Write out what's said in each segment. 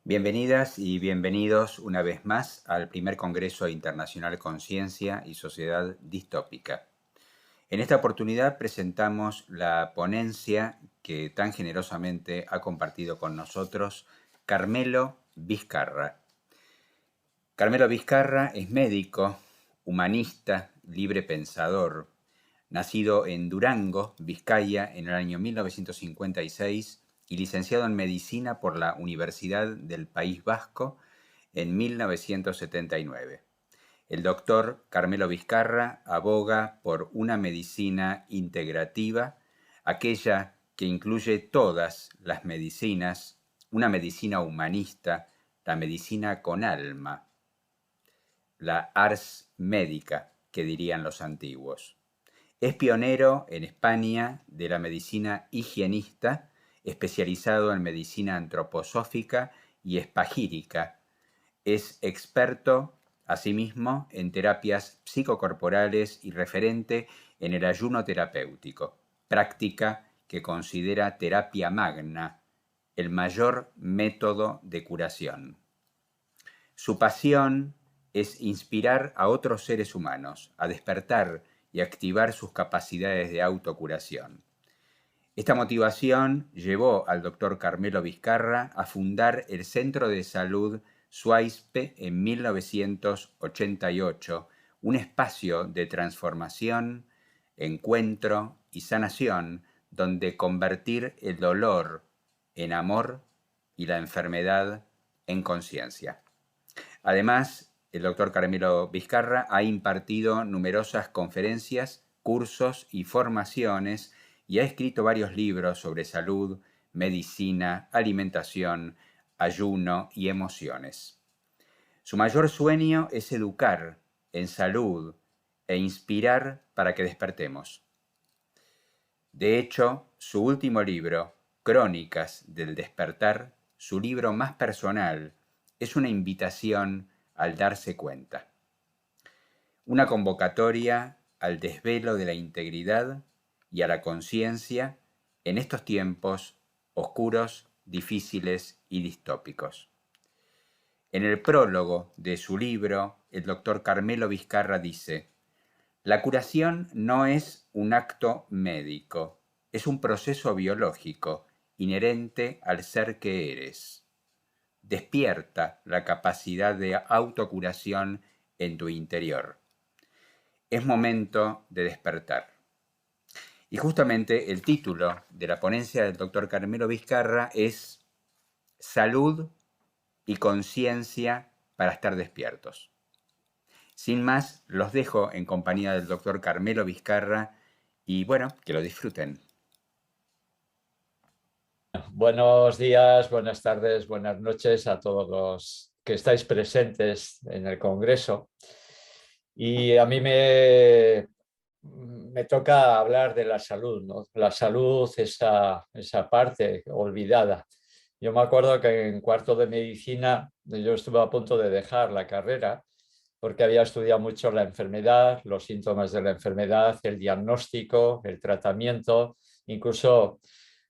Bienvenidas y bienvenidos una vez más al primer Congreso Internacional Conciencia y Sociedad Distópica. En esta oportunidad presentamos la ponencia que tan generosamente ha compartido con nosotros Carmelo Vizcarra. Carmelo Vizcarra es médico, humanista, libre pensador, nacido en Durango, Vizcaya, en el año 1956 y licenciado en Medicina por la Universidad del País Vasco en 1979. El doctor Carmelo Vizcarra aboga por una medicina integrativa, aquella que incluye todas las medicinas, una medicina humanista, la medicina con alma, la ars médica, que dirían los antiguos. Es pionero en España de la medicina higienista, especializado en medicina antroposófica y espagírica. Es experto, asimismo, en terapias psicocorporales y referente en el ayuno terapéutico, práctica que considera terapia magna, el mayor método de curación. Su pasión es inspirar a otros seres humanos a despertar y activar sus capacidades de autocuración. Esta motivación llevó al doctor Carmelo Vizcarra a fundar el Centro de Salud Suaispe en 1988, un espacio de transformación, encuentro y sanación donde convertir el dolor en amor y la enfermedad en conciencia. Además, el doctor Carmelo Vizcarra ha impartido numerosas conferencias, cursos y formaciones y ha escrito varios libros sobre salud, medicina, alimentación, ayuno y emociones. Su mayor sueño es educar en salud e inspirar para que despertemos. De hecho, su último libro, Crónicas del Despertar, su libro más personal, es una invitación al darse cuenta. Una convocatoria al desvelo de la integridad y a la conciencia en estos tiempos oscuros, difíciles y distópicos. En el prólogo de su libro, el doctor Carmelo Vizcarra dice: la curación no es un acto médico, es un proceso biológico inherente al ser que eres. Despierta la capacidad de autocuración en tu interior. Es momento de despertar. Y justamente el título de la ponencia del doctor Carmelo Vizcarra es Salud y conciencia para estar despiertos. Sin más, los dejo en compañía del doctor Carmelo Vizcarra y bueno, que lo disfruten. Buenos días, buenas tardes, buenas noches a todos los que estáis presentes en el Congreso. Y a mí me toca hablar de la salud, ¿no? La salud, esa parte olvidada. Yo me acuerdo que en cuarto de medicina yo estuve a punto de dejar la carrera porque había estudiado mucho la enfermedad, los síntomas de la enfermedad, el diagnóstico, el tratamiento, incluso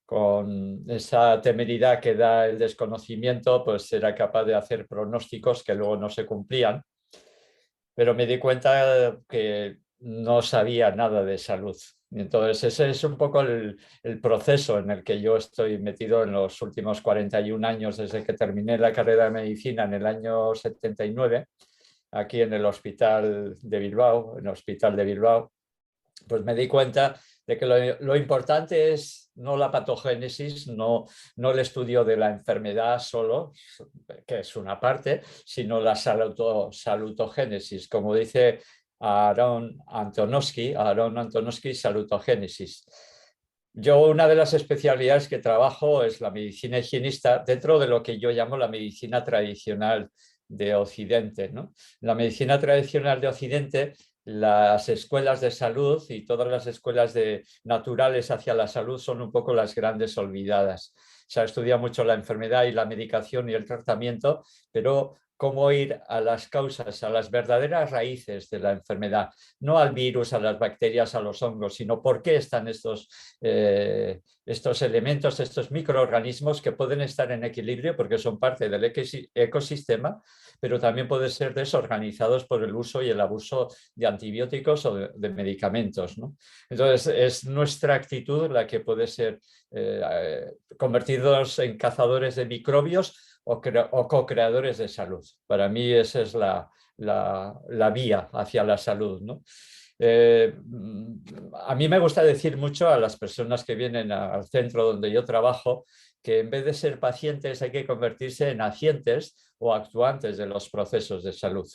con esa temeridad que da el desconocimiento, pues era capaz de hacer pronósticos que luego no se cumplían. Pero me di cuenta que no sabía nada de salud. Y entonces ese es un poco el proceso en el que yo estoy metido en los últimos 41 años desde que terminé la carrera de medicina en el año 79, aquí en el Hospital de Bilbao, pues me di cuenta de que lo importante es no la patogénesis, no el estudio de la enfermedad solo, que es una parte, sino la salutogénesis, como dice Aaron Antonovsky, salutogénesis. Yo una de las especialidades que trabajo es la medicina higienista dentro de lo que yo llamo la medicina tradicional de Occidente, ¿no? La medicina tradicional de Occidente, las escuelas de salud y todas las escuelas naturales hacia la salud son un poco las grandes olvidadas. Se ha estudiado mucho la enfermedad y la medicación y el tratamiento, pero cómo ir a las causas, a las verdaderas raíces de la enfermedad, no al virus, a las bacterias, a los hongos, sino por qué están estos elementos, estos microorganismos que pueden estar en equilibrio porque son parte del ecosistema, pero también pueden ser desorganizados por el uso y el abuso de antibióticos o de medicamentos, ¿no? Entonces, es nuestra actitud la que puede ser convertirnos en cazadores de microbios o co-creadores de salud. Para mí esa es la vía hacia la salud, ¿no? A mí me gusta decir mucho a las personas que vienen al centro donde yo trabajo que en vez de ser pacientes hay que convertirse en agentes o actuantes de los procesos de salud.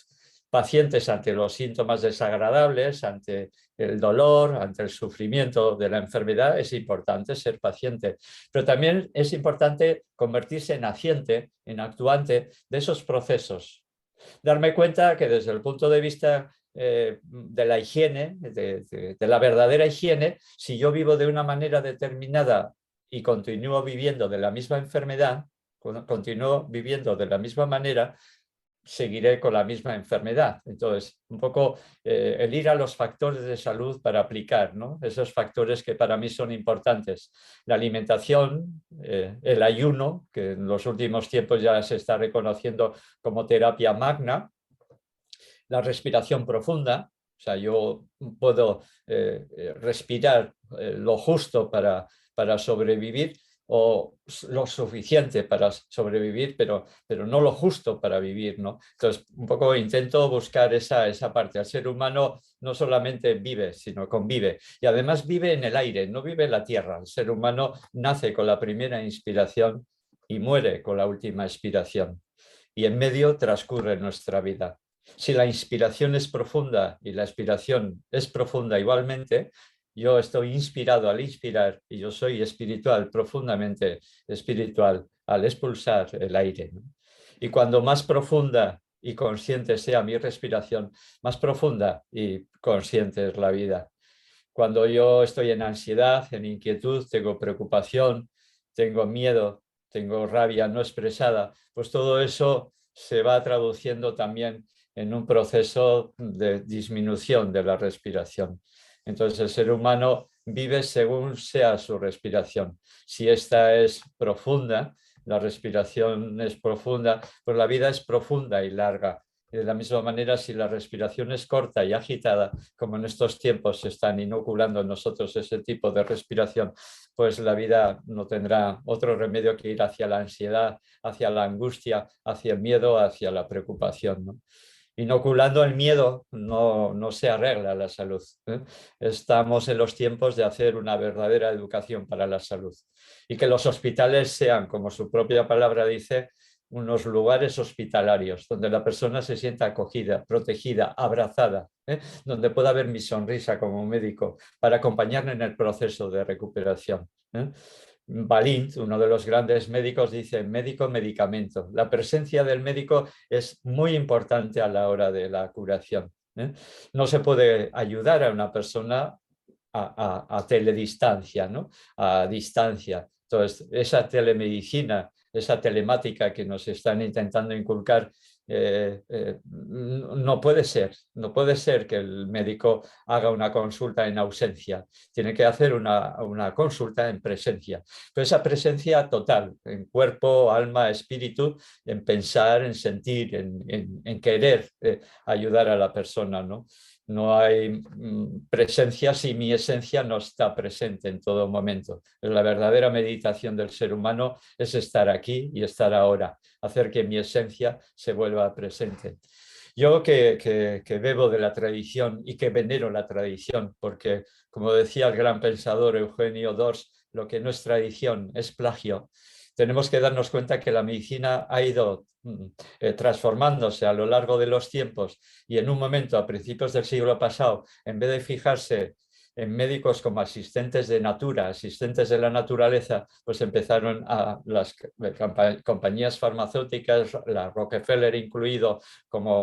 Pacientes ante los síntomas desagradables, ante el dolor, ante el sufrimiento de la enfermedad, es importante ser paciente. Pero también es importante convertirse en agente, en actuante de esos procesos. Darme cuenta que desde el punto de vista de la higiene, de la verdadera higiene, si yo vivo de una manera determinada y continúo viviendo de la misma enfermedad, continúo viviendo de la misma manera, seguiré con la misma enfermedad. Entonces, un poco el ir a los factores de salud para aplicar, ¿no? Esos factores que para mí son importantes. La alimentación, el ayuno, que en los últimos tiempos ya se está reconociendo como terapia magna, la respiración profunda, o sea, yo puedo respirar lo justo para sobrevivir o lo suficiente para sobrevivir, pero no lo justo para vivir, ¿no? Entonces, un poco intento buscar esa parte. El ser humano no solamente vive, sino convive. Y además vive en el aire, no vive en la tierra. El ser humano nace con la primera inspiración y muere con la última expiración. Y en medio transcurre nuestra vida. Si la inspiración es profunda y la expiración es profunda igualmente, yo estoy inspirado al inspirar y yo soy espiritual, profundamente espiritual, al expulsar el aire, ¿no? Y cuando más profunda y consciente sea mi respiración, más profunda y consciente es la vida. Cuando yo estoy en ansiedad, en inquietud, tengo preocupación, tengo miedo, tengo rabia no expresada, pues todo eso se va traduciendo también en un proceso de disminución de la respiración. Entonces el ser humano vive según sea su respiración. Si esta es profunda, la respiración es profunda, pues la vida es profunda y larga. Y de la misma manera, si la respiración es corta y agitada, como en estos tiempos se están inoculando en nosotros ese tipo de respiración, pues la vida no tendrá otro remedio que ir hacia la ansiedad, hacia la angustia, hacia el miedo, hacia la preocupación, ¿no? Inoculando el miedo no se arregla la salud, ¿eh? Estamos en los tiempos de hacer una verdadera educación para la salud y que los hospitales sean, como su propia palabra dice, unos lugares hospitalarios donde la persona se sienta acogida, protegida, abrazada, ¿eh? Donde pueda haber mi sonrisa como médico para acompañarme en el proceso de recuperación, ¿eh? Balint, uno de los grandes médicos, dice médico-medicamento. La presencia del médico es muy importante a la hora de la curación, ¿eh? No se puede ayudar a una persona a teledistancia, ¿no? A distancia. Entonces, esa telemedicina, esa telemática que nos están intentando inculcar, no puede ser que el médico haga una consulta en ausencia, tiene que hacer una consulta en presencia, pero esa presencia total, en cuerpo, alma, espíritu, en pensar, en sentir, en querer ayudar a la persona, ¿no? No hay presencia si mi esencia no está presente en todo momento. La verdadera meditación del ser humano es estar aquí y estar ahora, hacer que mi esencia se vuelva presente. Yo que bebo de la tradición y que venero la tradición, porque como decía el gran pensador Eugenio Dors, lo que no es tradición es plagio. Tenemos que darnos cuenta que la medicina ha ido transformándose a lo largo de los tiempos y en un momento, a principios del siglo pasado, en vez de fijarse en médicos como asistentes de natura, asistentes de la naturaleza, pues empezaron a las compañías farmacéuticas, la Rockefeller incluido, como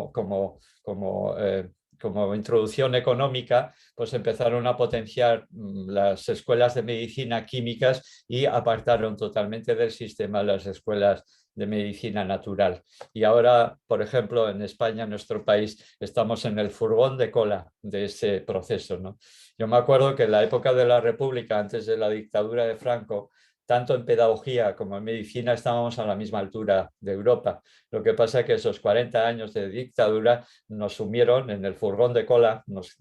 introducción económica, pues empezaron a potenciar las escuelas de medicina químicas y apartaron totalmente del sistema las escuelas de medicina natural. Y ahora, por ejemplo, en España, en nuestro país, estamos en el furgón de cola de ese proceso, ¿no? Yo me acuerdo que en la época de la República, antes de la dictadura de Franco, tanto en pedagogía como en medicina estábamos a la misma altura de Europa. Lo que pasa es que esos 40 años de dictadura nos sumieron en el furgón de cola, nos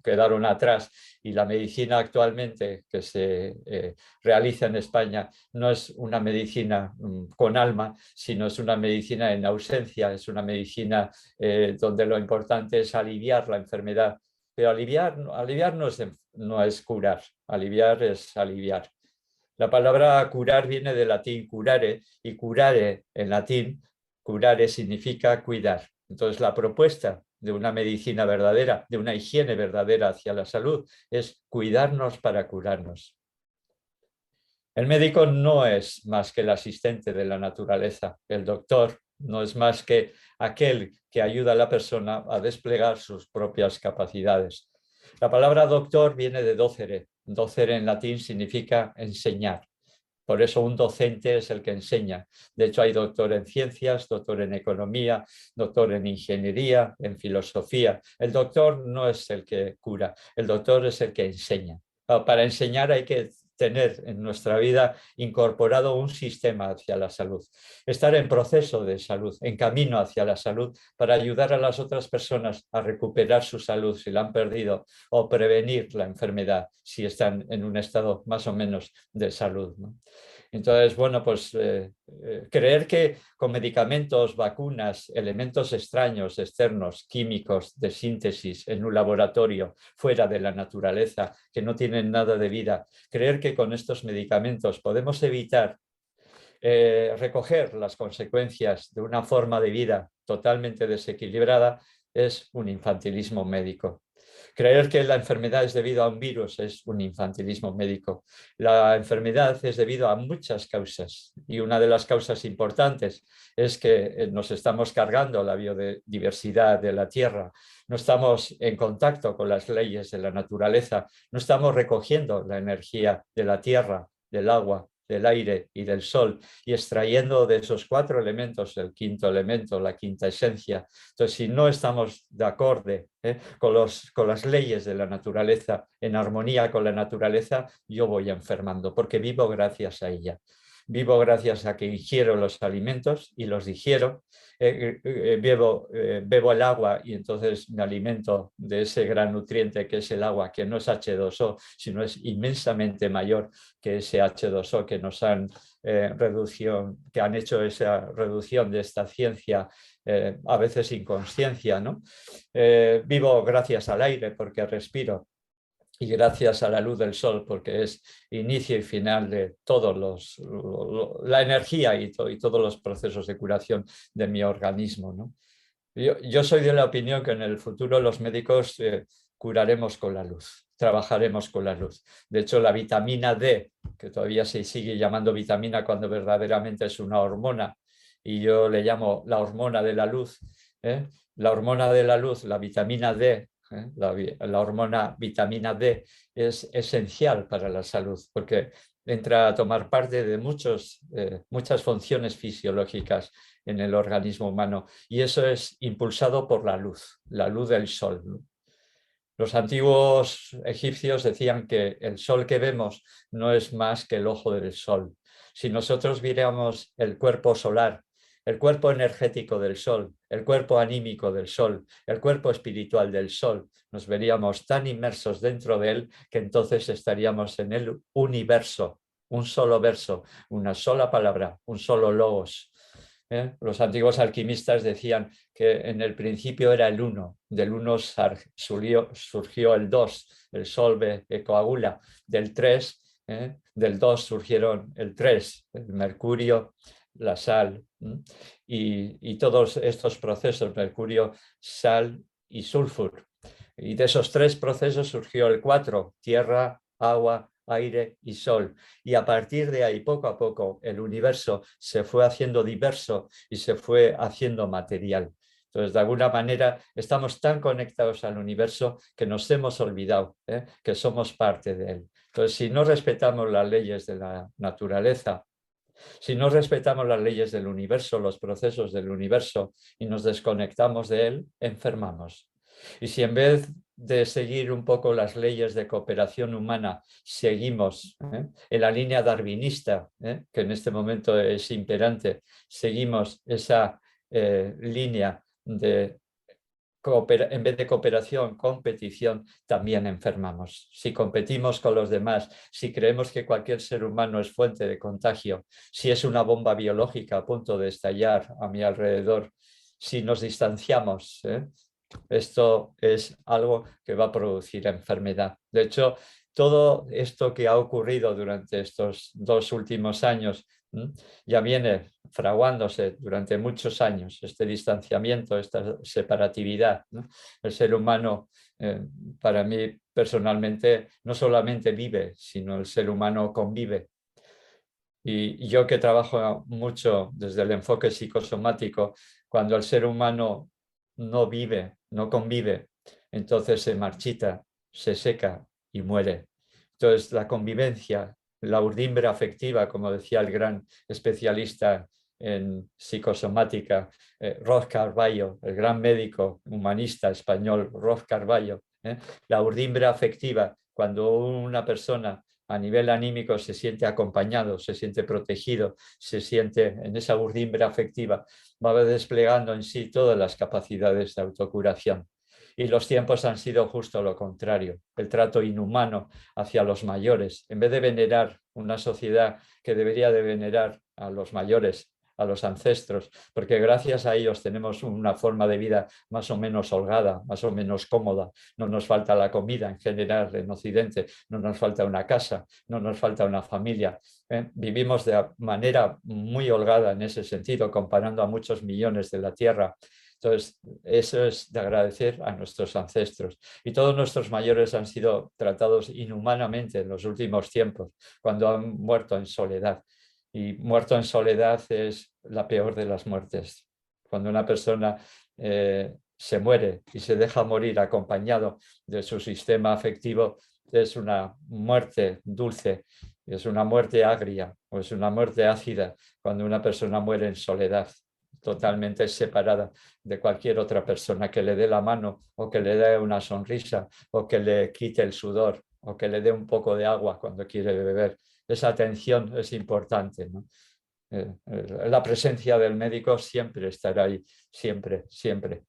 quedaron atrás y la medicina actualmente que se realiza en España no es una medicina con alma, sino es una medicina en ausencia, es una medicina donde lo importante es aliviar la enfermedad. Pero aliviar no es curar, aliviar es aliviar. La palabra curar viene del latín curare y curare en latín, curare significa cuidar. Entonces la propuesta de una medicina verdadera, de una higiene verdadera hacia la salud, es cuidarnos para curarnos. El médico no es más que el asistente de la naturaleza. El doctor no es más que aquel que ayuda a la persona a desplegar sus propias capacidades. La palabra doctor viene de docere. Docere en latín significa enseñar. Por eso un docente es el que enseña. De hecho, hay doctor en ciencias, doctor en economía, doctor en ingeniería, en filosofía. El doctor no es el que cura, el doctor es el que enseña. Para enseñar hay que tener en nuestra vida incorporado un sistema hacia la salud, estar en proceso de salud, en camino hacia la salud, para ayudar a las otras personas a recuperar su salud si la han perdido o prevenir la enfermedad si están en un estado más o menos de salud, ¿no? Entonces, bueno, pues creer que con medicamentos, vacunas, elementos extraños, externos, químicos de síntesis en un laboratorio fuera de la naturaleza, que no tienen nada de vida, creer que con estos medicamentos podemos evitar recoger las consecuencias de una forma de vida totalmente desequilibrada es un infantilismo médico. Creer que la enfermedad es debido a un virus es un infantilismo médico. La enfermedad es debido a muchas causas y una de las causas importantes es que nos estamos cargando la biodiversidad de la Tierra, no estamos en contacto con las leyes de la naturaleza, no estamos recogiendo la energía de la Tierra, del agua, del aire y del sol y extrayendo de esos 4 elementos el quinto elemento, la quinta esencia. Entonces, si no estamos de acorde con las leyes de la naturaleza, en armonía con la naturaleza, yo voy enfermando porque vivo gracias a ella. Vivo gracias a que ingiero los alimentos y los digiero, bebo el agua y entonces me alimento de ese gran nutriente que es el agua, que no es H2O, sino es inmensamente mayor que ese H2O que nos han que han hecho esa reducción de esta ciencia, a veces inconsciencia, ¿no? Vivo gracias al aire porque respiro y gracias a la luz del sol porque es inicio y final de todos la energía y todos los procesos de curación de mi organismo, ¿no? Yo soy de la opinión que en el futuro los médicos curaremos con la luz, trabajaremos con la luz. De hecho, la vitamina D, que todavía se sigue llamando vitamina cuando verdaderamente es una hormona, y yo le llamo la hormona de la luz, la hormona de la luz, la vitamina D, la hormona vitamina D es esencial para la salud porque entra a tomar parte de muchas funciones fisiológicas en el organismo humano y eso es impulsado por la luz del sol, ¿no? Los antiguos egipcios decían que el sol que vemos no es más que el ojo del sol. Si nosotros viéramos el cuerpo solar, el cuerpo energético del sol, el cuerpo anímico del sol, el cuerpo espiritual del sol, nos veríamos tan inmersos dentro de él que entonces estaríamos en el universo, un solo verso, una sola palabra, un solo logos. Los antiguos alquimistas decían que en el principio era el uno, del uno surgió el dos, el solve e coagula, del tres, del dos surgieron el tres, el mercurio, la sal, y todos estos procesos, mercurio, sal y sulfur. Y de esos tres procesos surgió el cuatro, tierra, agua, aire y sol. Y a partir de ahí, poco a poco, el universo se fue haciendo diverso y se fue haciendo material. Entonces, de alguna manera, estamos tan conectados al universo que nos hemos olvidado que somos parte de él. Entonces, si no respetamos las leyes de la naturaleza, si no respetamos las leyes del universo, los procesos del universo y nos desconectamos de él, enfermamos. Y si en vez de seguir un poco las leyes de cooperación humana, seguimos en la línea darwinista, que en este momento es imperante, seguimos esa línea de en vez de cooperación, competición, también enfermamos. Si competimos con los demás, si creemos que cualquier ser humano es fuente de contagio, si es una bomba biológica a punto de estallar a mi alrededor, si nos distanciamos, esto es algo que va a producir enfermedad. De hecho, todo esto que ha ocurrido durante estos 2 últimos años ya viene fraguándose durante muchos años, este distanciamiento, esta separatividad, ¿no? El ser humano, para mí personalmente, no solamente vive, sino el ser humano convive. Y yo que trabajo mucho desde el enfoque psicosomático, cuando el ser humano no vive, no convive, entonces se marchita, se seca y muere. Entonces la convivencia, la urdimbre afectiva, como decía el gran especialista en psicosomática, Roz Carballo, el gran médico humanista español Roz Carballo, la urdimbre afectiva, cuando una persona a nivel anímico se siente acompañado, se siente protegido, se siente en esa urdimbre afectiva, va desplegando en sí todas las capacidades de autocuración. Y los tiempos han sido justo lo contrario, el trato inhumano hacia los mayores. En vez de venerar una sociedad que debería de venerar a los mayores, a los ancestros, porque gracias a ellos tenemos una forma de vida más o menos holgada, más o menos cómoda. No nos falta la comida en general en Occidente, no nos falta una casa, no nos falta una familia. Vivimos de manera muy holgada en ese sentido, comparando a muchos millones de la Tierra. Entonces, eso es de agradecer a nuestros ancestros. Y todos nuestros mayores han sido tratados inhumanamente en los últimos tiempos, cuando han muerto en soledad. Y muerto en soledad es la peor de las muertes. Cuando una persona se muere y se deja morir acompañado de su sistema afectivo, es una muerte dulce, es una muerte agria o es una muerte ácida cuando una persona muere en soledad, totalmente separada de cualquier otra persona que le dé la mano o que le dé una sonrisa o que le quite el sudor o que le dé un poco de agua cuando quiere beber. Esa atención es importante, ¿no? La presencia del médico siempre estará ahí, siempre, siempre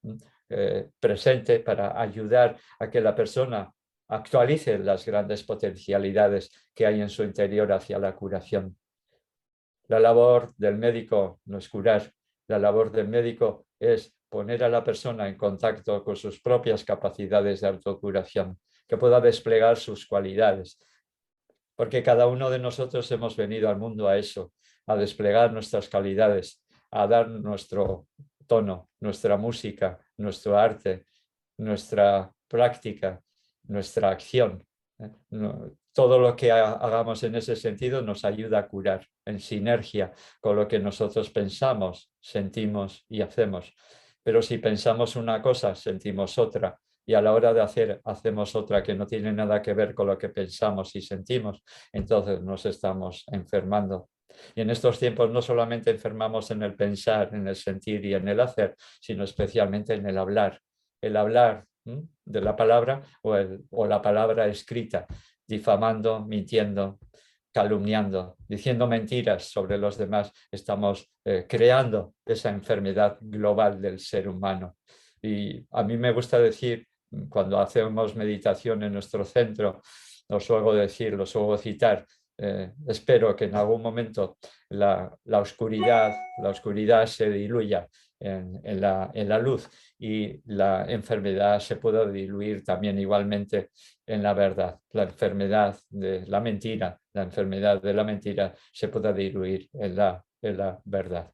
presente para ayudar a que la persona actualice las grandes potencialidades que hay en su interior hacia la curación. La labor del médico no es curar, la labor del médico es poner a la persona en contacto con sus propias capacidades de autocuración, que pueda desplegar sus cualidades, porque cada uno de nosotros hemos venido al mundo a eso, a desplegar nuestras calidades, a dar nuestro tono, nuestra música, nuestro arte, nuestra práctica, nuestra acción. Todo lo que hagamos en ese sentido nos ayuda a curar en sinergia con lo que nosotros pensamos, sentimos y hacemos. Pero si pensamos una cosa, sentimos otra, y a la hora de hacer hacemos otra que no tiene nada que ver con lo que pensamos y sentimos, entonces nos estamos enfermando. Y en estos tiempos no solamente enfermamos en el pensar, en el sentir y en el hacer, sino especialmente en el hablar. El hablar de la palabra o la palabra escrita, difamando, mintiendo, calumniando, diciendo mentiras sobre los demás. Estamos creando esa enfermedad global del ser humano. Y a mí me gusta decir, cuando hacemos meditación en nuestro centro, lo suelo decir, lo suelo citar, espero que en algún momento la oscuridad se diluya en la luz y la enfermedad se pueda diluir también igualmente en la verdad. La enfermedad de la mentira, la enfermedad de la mentira se pueda diluir en la verdad.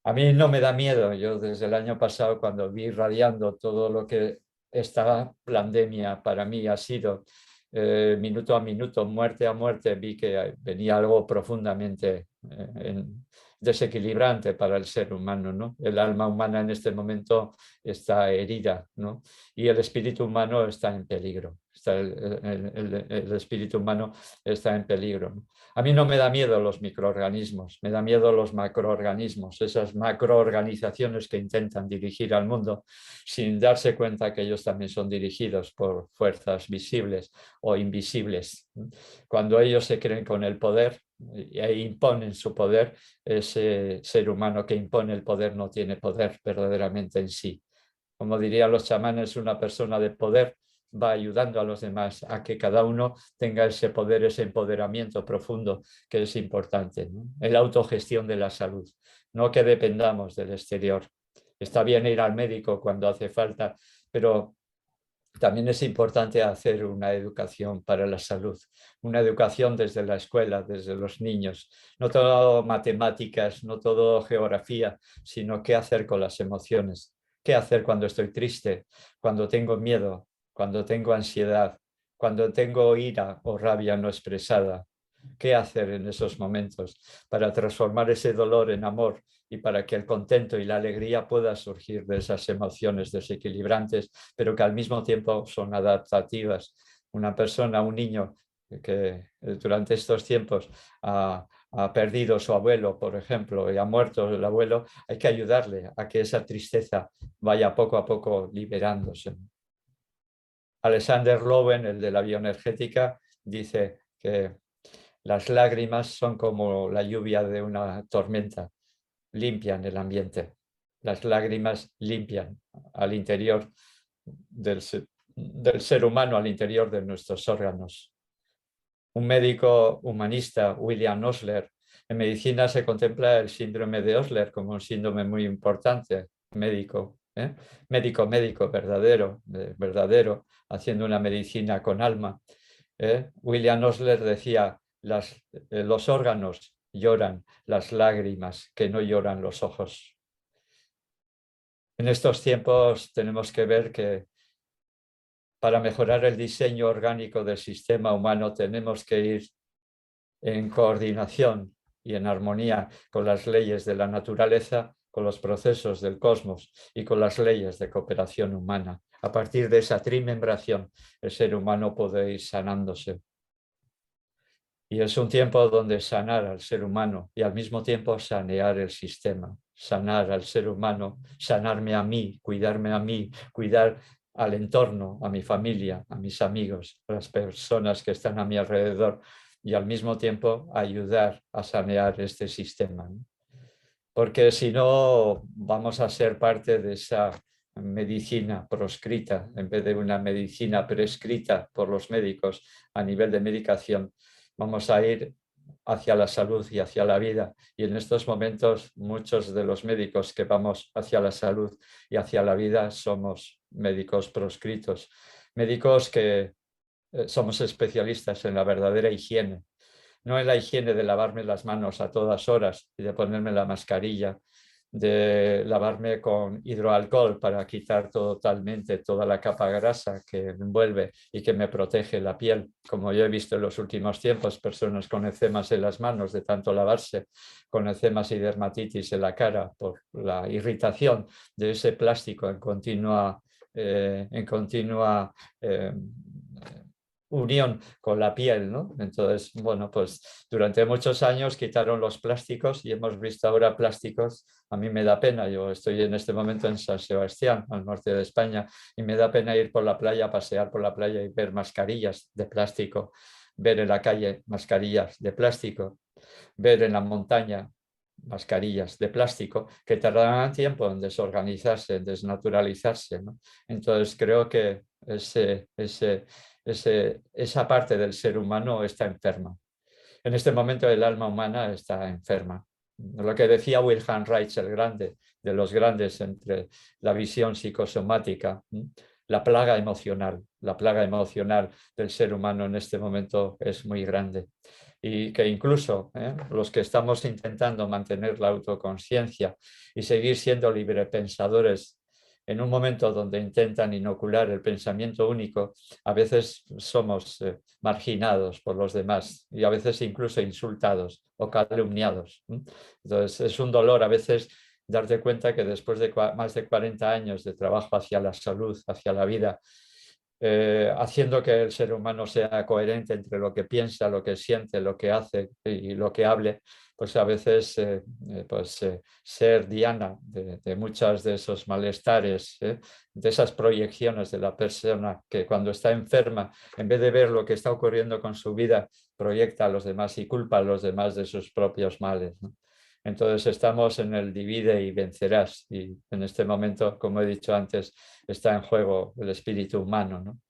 A mí no me da miedo. Yo desde el año pasado, cuando vi radiando todo lo que esta pandemia para mí ha sido, minuto a minuto, muerte a muerte, vi que venía algo profundamente desequilibrante para el ser humano, ¿no? El alma humana en este momento está herida, ¿no? Y el espíritu humano está en peligro. El espíritu humano está en peligro, ¿no? A mí no me da miedo los microorganismos, me da miedo los macroorganismos, esas macroorganizaciones que intentan dirigir al mundo sin darse cuenta que ellos también son dirigidos por fuerzas visibles o invisibles. Cuando ellos se creen con el poder e imponen su poder, ese ser humano que impone el poder no tiene poder verdaderamente en sí. Como dirían los chamanes, una persona de poder va ayudando a los demás a que cada uno tenga ese poder, ese empoderamiento profundo que es importante, ¿no? La autogestión de la salud, no que dependamos del exterior. Está bien ir al médico cuando hace falta, pero también es importante hacer una educación para la salud, una educación desde la escuela, desde los niños. No todo matemáticas, no todo geografía, sino qué hacer con las emociones. ¿Qué hacer cuando estoy triste, cuando tengo miedo, cuando tengo ansiedad, cuando tengo ira o rabia no expresada? ¿Qué hacer en esos momentos para transformar ese dolor en amor y para que el contento y la alegría pueda surgir de esas emociones desequilibrantes, pero que al mismo tiempo son adaptativas? Una persona, un niño que durante estos tiempos ha perdido a su abuelo, por ejemplo, y ha muerto el abuelo, hay que ayudarle a que esa tristeza vaya poco a poco liberándose. Alexander Lowen, el de la bioenergética, dice que las lágrimas son como la lluvia de una tormenta, limpian el ambiente. Las lágrimas limpian al interior del ser humano, al interior de nuestros órganos. Un médico humanista, William Osler, en medicina se contempla el síndrome de Osler como un síndrome muy importante, médico, médico verdadero, verdadero, haciendo una medicina con alma. William Osler decía, los órganos lloran las lágrimas que no lloran los ojos. En estos tiempos tenemos que ver que para mejorar el diseño orgánico del sistema humano tenemos que ir en coordinación y en armonía con las leyes de la naturaleza, con los procesos del cosmos y con las leyes de cooperación humana. A partir de esa trimembración, el ser humano puede ir sanándose. Y es un tiempo donde sanar al ser humano y al mismo tiempo sanear el sistema, sanar al ser humano, sanarme a mí, cuidar al entorno, a mi familia, a mis amigos, a las personas que están a mi alrededor y al mismo tiempo ayudar a sanear este sistema, ¿no? Porque si no vamos a ser parte de esa medicina proscrita en vez de una medicina prescrita por los médicos a nivel de medicación. Vamos a ir hacia la salud y hacia la vida. Y en estos momentos muchos de los médicos que vamos hacia la salud y hacia la vida somos médicos proscritos, médicos que somos especialistas en la verdadera higiene, no en la higiene de lavarme las manos a todas horas y de ponerme la mascarilla, de lavarme con hidroalcohol para quitar totalmente toda la capa grasa que me envuelve y que me protege la piel, como yo he visto en los últimos tiempos, personas con eczemas en las manos de tanto lavarse, con eczemas y dermatitis en la cara por la irritación de ese plástico en continua unión con la piel, ¿no? Entonces, bueno, pues durante muchos años quitaron los plásticos y hemos visto ahora plásticos. A mí me da pena, yo estoy en este momento en San Sebastián, al norte de España, y me da pena ir por la playa, pasear por la playa y ver mascarillas de plástico, ver en la calle mascarillas de plástico, ver en la montaña mascarillas de plástico que tardarán tiempo en desorganizarse, en desnaturalizarse, ¿no? Entonces creo que esa parte del ser humano está enferma En este momento el alma humana está enferma. Lo que decía Wilhelm Reich, el grande, de los grandes entre la visión psicosomática, la plaga emocional del ser humano en este momento es muy grande. Y que incluso los que estamos intentando mantener la autoconsciencia y seguir siendo librepensadores en un momento donde intentan inocular el pensamiento único, a veces somos marginados por los demás y a veces incluso insultados o calumniados. Entonces es un dolor a veces darte cuenta que después de más de 40 años de trabajo hacia la salud, hacia la vida, haciendo que el ser humano sea coherente entre lo que piensa, lo que siente, lo que hace y lo que hable, pues a veces ser diana de muchos de esos malestares, de esas proyecciones de la persona que cuando está enferma, en vez de ver lo que está ocurriendo con su vida, proyecta a los demás y culpa a los demás de sus propios males, ¿no? Entonces estamos en el divide y vencerás y en este momento, como he dicho antes, está en juego el espíritu humano, ¿no?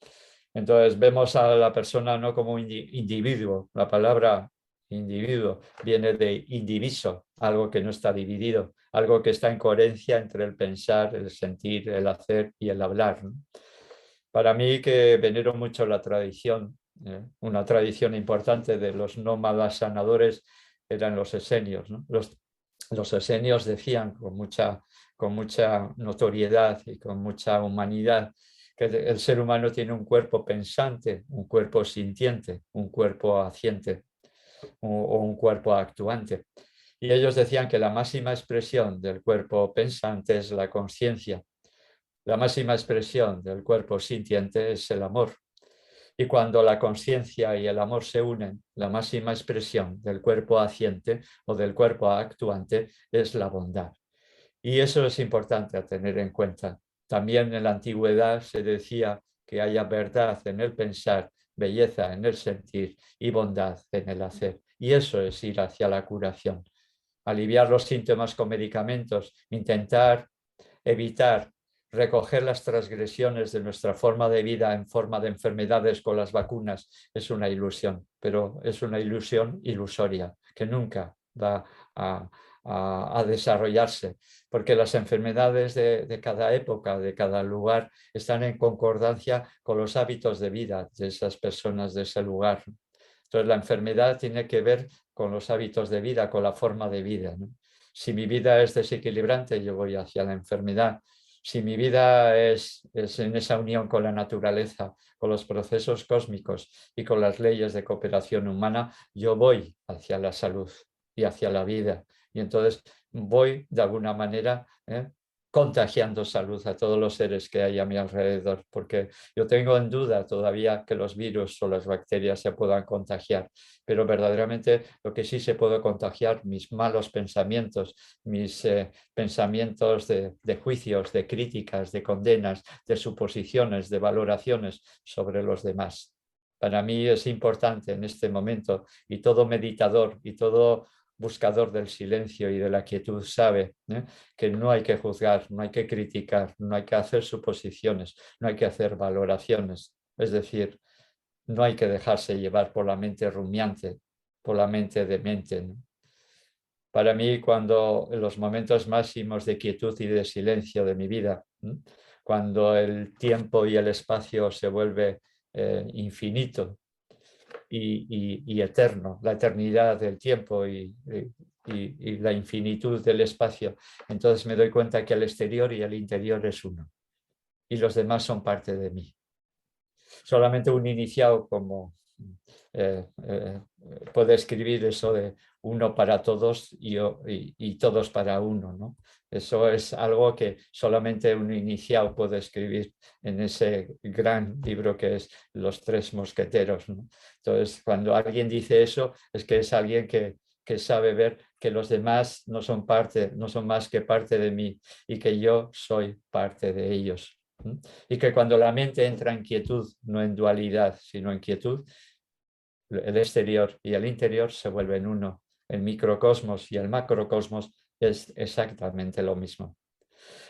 Entonces vemos a la persona no como un individuo. La palabra individuo viene de indiviso, algo que no está dividido, algo que está en coherencia entre el pensar, el sentir, el hacer y el hablar, ¿no? Para mí, que venero mucho la tradición, una tradición importante de los nómadas sanadores eran los esenios, ¿no? Los esenios decían con mucha notoriedad y con mucha humanidad que el ser humano tiene un cuerpo pensante, un cuerpo sintiente, un cuerpo haciente o un cuerpo actuante. Y ellos decían que la máxima expresión del cuerpo pensante es la conciencia, la máxima expresión del cuerpo sintiente es el amor. Y cuando la conciencia y el amor se unen, la máxima expresión del cuerpo haciente o del cuerpo actuante es la bondad. Y eso es importante a tener en cuenta. También en la antigüedad se decía que haya verdad en el pensar, belleza en el sentir y bondad en el hacer. Y eso es ir hacia la curación. Aliviar los síntomas con medicamentos, intentar evitar recoger las transgresiones de nuestra forma de vida en forma de enfermedades con las vacunas es una ilusión, pero es una ilusión ilusoria que nunca va a desarrollarse, porque las enfermedades de cada época, de cada lugar, están en concordancia con los hábitos de vida de esas personas de ese lugar. Entonces la enfermedad tiene que ver con los hábitos de vida, con la forma de vida, ¿no? Si mi vida es desequilibrante, yo voy hacia la enfermedad. Si mi vida es en esa unión con la naturaleza, con los procesos cósmicos y con las leyes de cooperación humana, yo voy hacia la salud y hacia la vida. Y entonces voy de alguna manera contagiando salud a todos los seres que hay a mi alrededor, porque yo tengo en duda todavía que los virus o las bacterias se puedan contagiar, pero verdaderamente lo que sí se puede contagiar, mis malos pensamientos, mis pensamientos de juicios, de críticas, de condenas, de suposiciones, de valoraciones sobre los demás. Para mí es importante en este momento, y todo meditador y todo buscador del silencio y de la quietud sabe que no hay que juzgar, no hay que criticar, no hay que hacer suposiciones, no hay que hacer valoraciones. Es decir, no hay que dejarse llevar por la mente rumiante, por la mente demente, ¿no? Para mí, cuando en los momentos máximos de quietud y de silencio de mi vida, cuando el tiempo y el espacio se vuelve infinito y eterno, la eternidad del tiempo y la infinitud del espacio, entonces me doy cuenta que el exterior y el interior es uno y los demás son parte de mí. Solamente un iniciado como puede escribir eso de uno para todos y todos para uno, ¿no? Eso es algo que solamente un iniciado puede escribir en ese gran libro que es Los Tres Mosqueteros, ¿no? Entonces, cuando alguien dice eso, es que es alguien que sabe ver que los demás no son más que parte de mí y que yo soy parte de ellos. Y que cuando la mente entra en quietud, no en dualidad, sino en quietud, el exterior y el interior se vuelven uno. El microcosmos y el macrocosmos es exactamente lo mismo.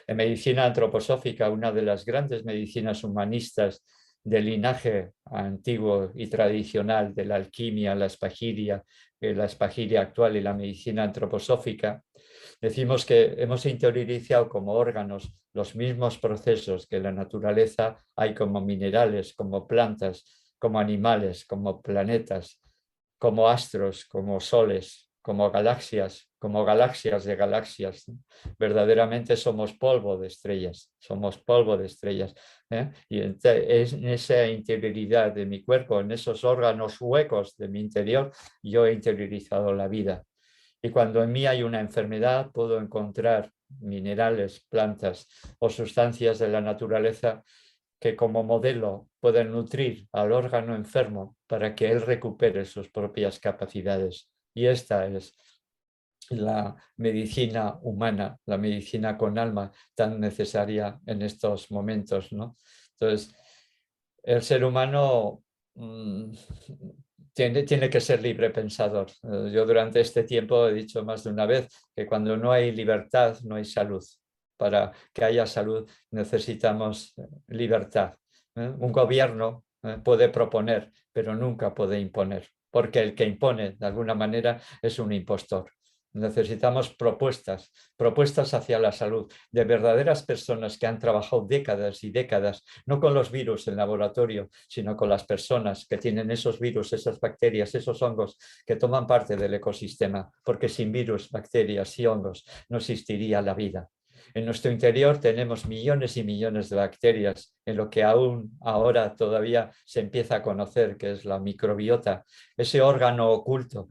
En medicina antroposófica, una de las grandes medicinas humanistas del linaje antiguo y tradicional de la alquimia, la espagiria actual y la medicina antroposófica, decimos que hemos interiorizado como órganos los mismos procesos que en la naturaleza hay como minerales, como plantas, como animales, como planetas, como astros, como soles, como galaxias de galaxias. Verdaderamente somos polvo de estrellas, somos polvo de estrellas. Y en esa interioridad de mi cuerpo, en esos órganos huecos de mi interior, yo he interiorizado la vida. Y cuando en mí hay una enfermedad, puedo encontrar minerales, plantas o sustancias de la naturaleza que como modelo pueden nutrir al órgano enfermo para que él recupere sus propias capacidades. Y esta es la medicina humana, la medicina con alma tan necesaria en estos momentos, ¿no? Entonces, el ser humano tiene que ser libre pensador. Yo durante este tiempo he dicho más de una vez que cuando no hay libertad no hay salud. Para que haya salud necesitamos libertad. Un gobierno puede proponer, pero nunca puede imponer, porque el que impone de alguna manera es un impostor. Necesitamos propuestas hacia la salud de verdaderas personas que han trabajado décadas y décadas, no con los virus en laboratorio, sino con las personas que tienen esos virus, esas bacterias, esos hongos que toman parte del ecosistema, porque sin virus, bacterias y hongos no existiría la vida. En nuestro interior tenemos millones y millones de bacterias, en lo que aún ahora todavía se empieza a conocer, que es la microbiota, ese órgano oculto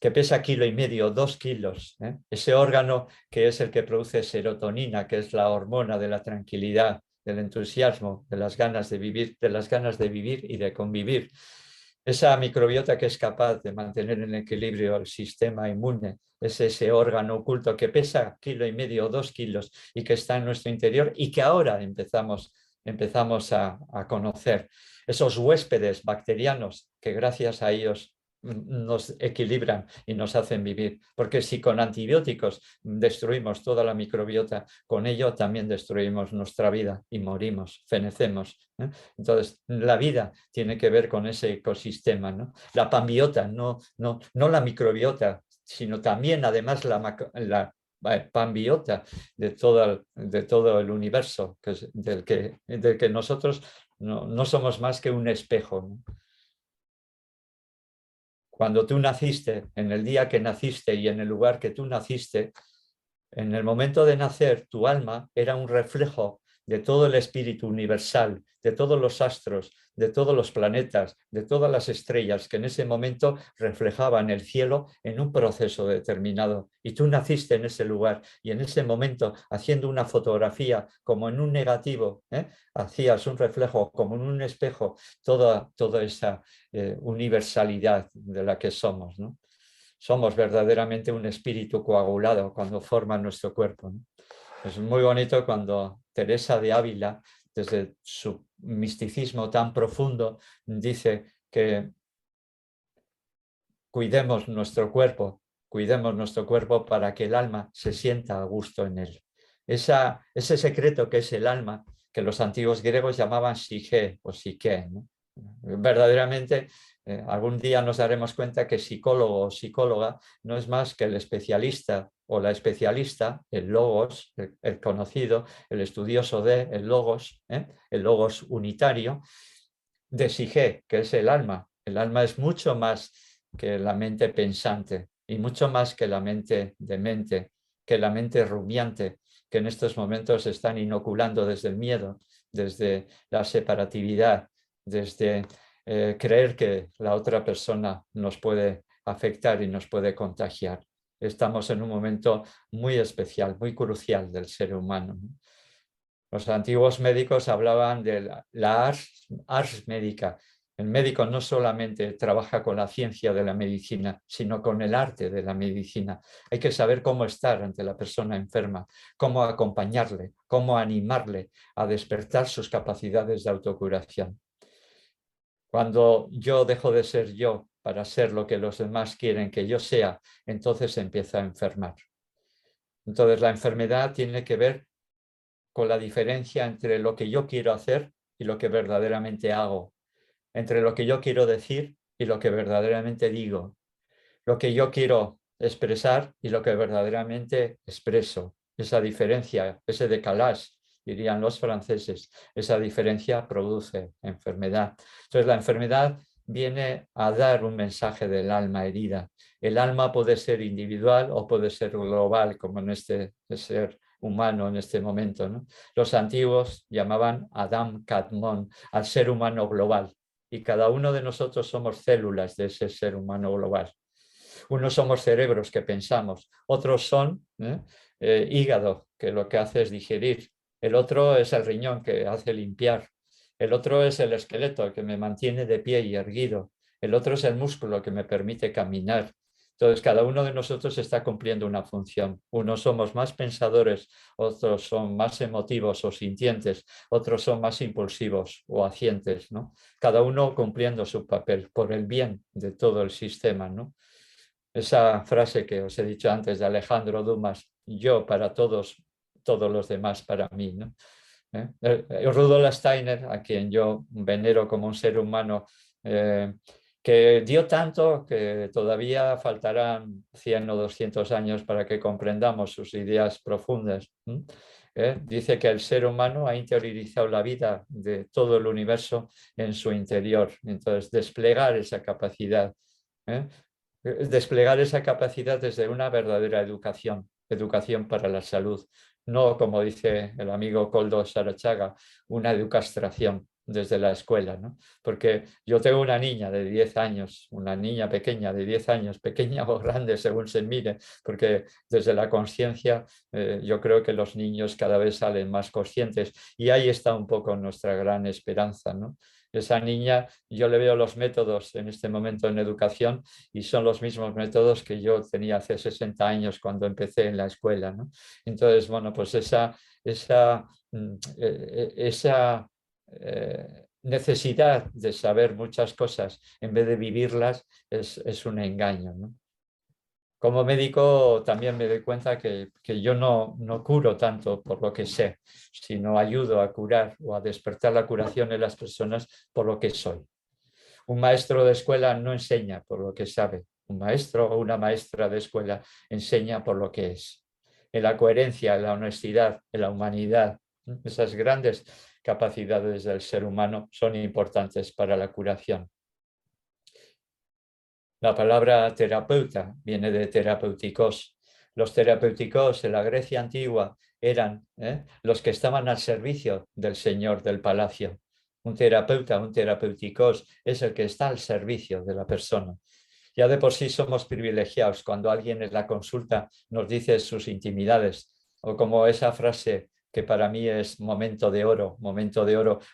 que pesa 1,5 kilos, 2 kilos, ese órgano que es el que produce serotonina, que es la hormona de la tranquilidad, del entusiasmo, de las ganas de vivir y de convivir. Esa microbiota que es capaz de mantener en equilibrio el sistema inmune, es ese órgano oculto que pesa 1,5 kilos o 2 kilos y que está en nuestro interior y que ahora empezamos a conocer. Esos huéspedes bacterianos que gracias a ellos nos equilibran y nos hacen vivir. Porque si con antibióticos destruimos toda la microbiota, con ello también destruimos nuestra vida y morimos, fenecemos. Entonces, la vida tiene que ver con ese ecosistema, ¿no? La panbiota, no la microbiota, sino también, además, la panbiota de todo el universo, que es del que nosotros no somos más que un espejo, ¿no? Cuando tú naciste, en el día que naciste y en el lugar que tú naciste, en el momento de nacer, tu alma era un reflejo de todo el espíritu universal, de todos los astros, de todos los planetas, de todas las estrellas que en ese momento reflejaban el cielo en un proceso determinado. Y tú naciste en ese lugar y en ese momento, haciendo una fotografía como en un negativo, hacías un reflejo como en un espejo, toda esa universalidad de la que somos, ¿no? Somos verdaderamente un espíritu coagulado cuando forma nuestro cuerpo, ¿no? Es muy bonito cuando Teresa de Ávila, desde su misticismo tan profundo, dice que cuidemos nuestro cuerpo para que el alma se sienta a gusto en él. Ese secreto que es el alma, que los antiguos griegos llamaban psique o psique, ¿no? Verdaderamente, algún día nos daremos cuenta que psicólogo o psicóloga no es más que el especialista o la especialista, el logos, el conocido, el estudioso el logos unitario, de psique, que es el alma. El alma es mucho más que la mente pensante y mucho más que la mente demente, que la mente rumiante, que en estos momentos están inoculando desde el miedo, desde la separatividad, desde creer que la otra persona nos puede afectar y nos puede contagiar. Estamos en un momento muy especial, muy crucial del ser humano. Los antiguos médicos hablaban de la ars médica. El médico no solamente trabaja con la ciencia de la medicina, sino con el arte de la medicina. Hay que saber cómo estar ante la persona enferma, cómo acompañarle, cómo animarle a despertar sus capacidades de autocuración. Cuando yo dejo de ser yo para ser lo que los demás quieren que yo sea, entonces empieza a enfermar. Entonces la enfermedad tiene que ver con la diferencia entre lo que yo quiero hacer y lo que verdaderamente hago, entre lo que yo quiero decir y lo que verdaderamente digo, lo que yo quiero expresar y lo que verdaderamente expreso. Esa diferencia, ese decalage, dirían los franceses, esa diferencia produce enfermedad. Entonces la enfermedad viene a dar un mensaje del alma herida. El alma puede ser individual o puede ser global, como en este ser humano en este momento, ¿no? Los antiguos llamaban Adam Kadmon, al ser humano global, y cada uno de nosotros somos células de ese ser humano global. Unos somos cerebros que pensamos, otros son hígado, que lo que hace es digerir, el otro es el riñón que hace limpiar, el otro es el esqueleto que me mantiene de pie y erguido, el otro es el músculo que me permite caminar. Entonces, cada uno de nosotros está cumpliendo una función. Unos somos más pensadores, otros son más emotivos o sintientes, otros son más impulsivos o hacientes, ¿no? Cada uno cumpliendo su papel por el bien de todo el sistema, ¿no? Esa frase que os he dicho antes de Alejandro Dumas, yo para todos, todos los demás para mí, ¿no? Rudolf Steiner, a quien yo venero como un ser humano que dio tanto que todavía faltarán 100 o 200 años para que comprendamos sus ideas profundas. Dice que el ser humano ha interiorizado la vida de todo el universo en su interior. Entonces, desplegar esa capacidad. ¿eh? Desplegar esa capacidad desde una verdadera educación, educación para la salud, no como dice el amigo Koldo Sarachaga, una educastración desde la escuela, ¿no? Porque yo tengo una niña de 10 años, una niña pequeña de 10 años, pequeña o grande según se mire, porque desde la conciencia yo creo que los niños cada vez salen más conscientes y ahí está un poco nuestra gran esperanza, ¿no? Esa niña, yo le veo los métodos en este momento en educación y son los mismos métodos que yo tenía hace 60 años cuando empecé en la escuela, ¿no? Entonces, bueno, pues esa necesidad de saber muchas cosas en vez de vivirlas es un engaño, ¿no? Como médico también me doy cuenta que yo no curo tanto por lo que sé, sino ayudo a curar o a despertar la curación en las personas por lo que soy. Un maestro de escuela no enseña por lo que sabe. Un maestro o una maestra de escuela enseña por lo que es. En la coherencia, en la honestidad, en la humanidad, esas grandes capacidades del ser humano son importantes para la curación. La palabra terapeuta viene de terapéuticos. Los terapéuticos en la Grecia antigua eran los que estaban al servicio del señor del palacio. Un terapeuta, un terapéuticos, es el que está al servicio de la persona. Ya de por sí somos privilegiados cuando alguien en la consulta nos dice sus intimidades, o como esa frase que para mí es momento de oro,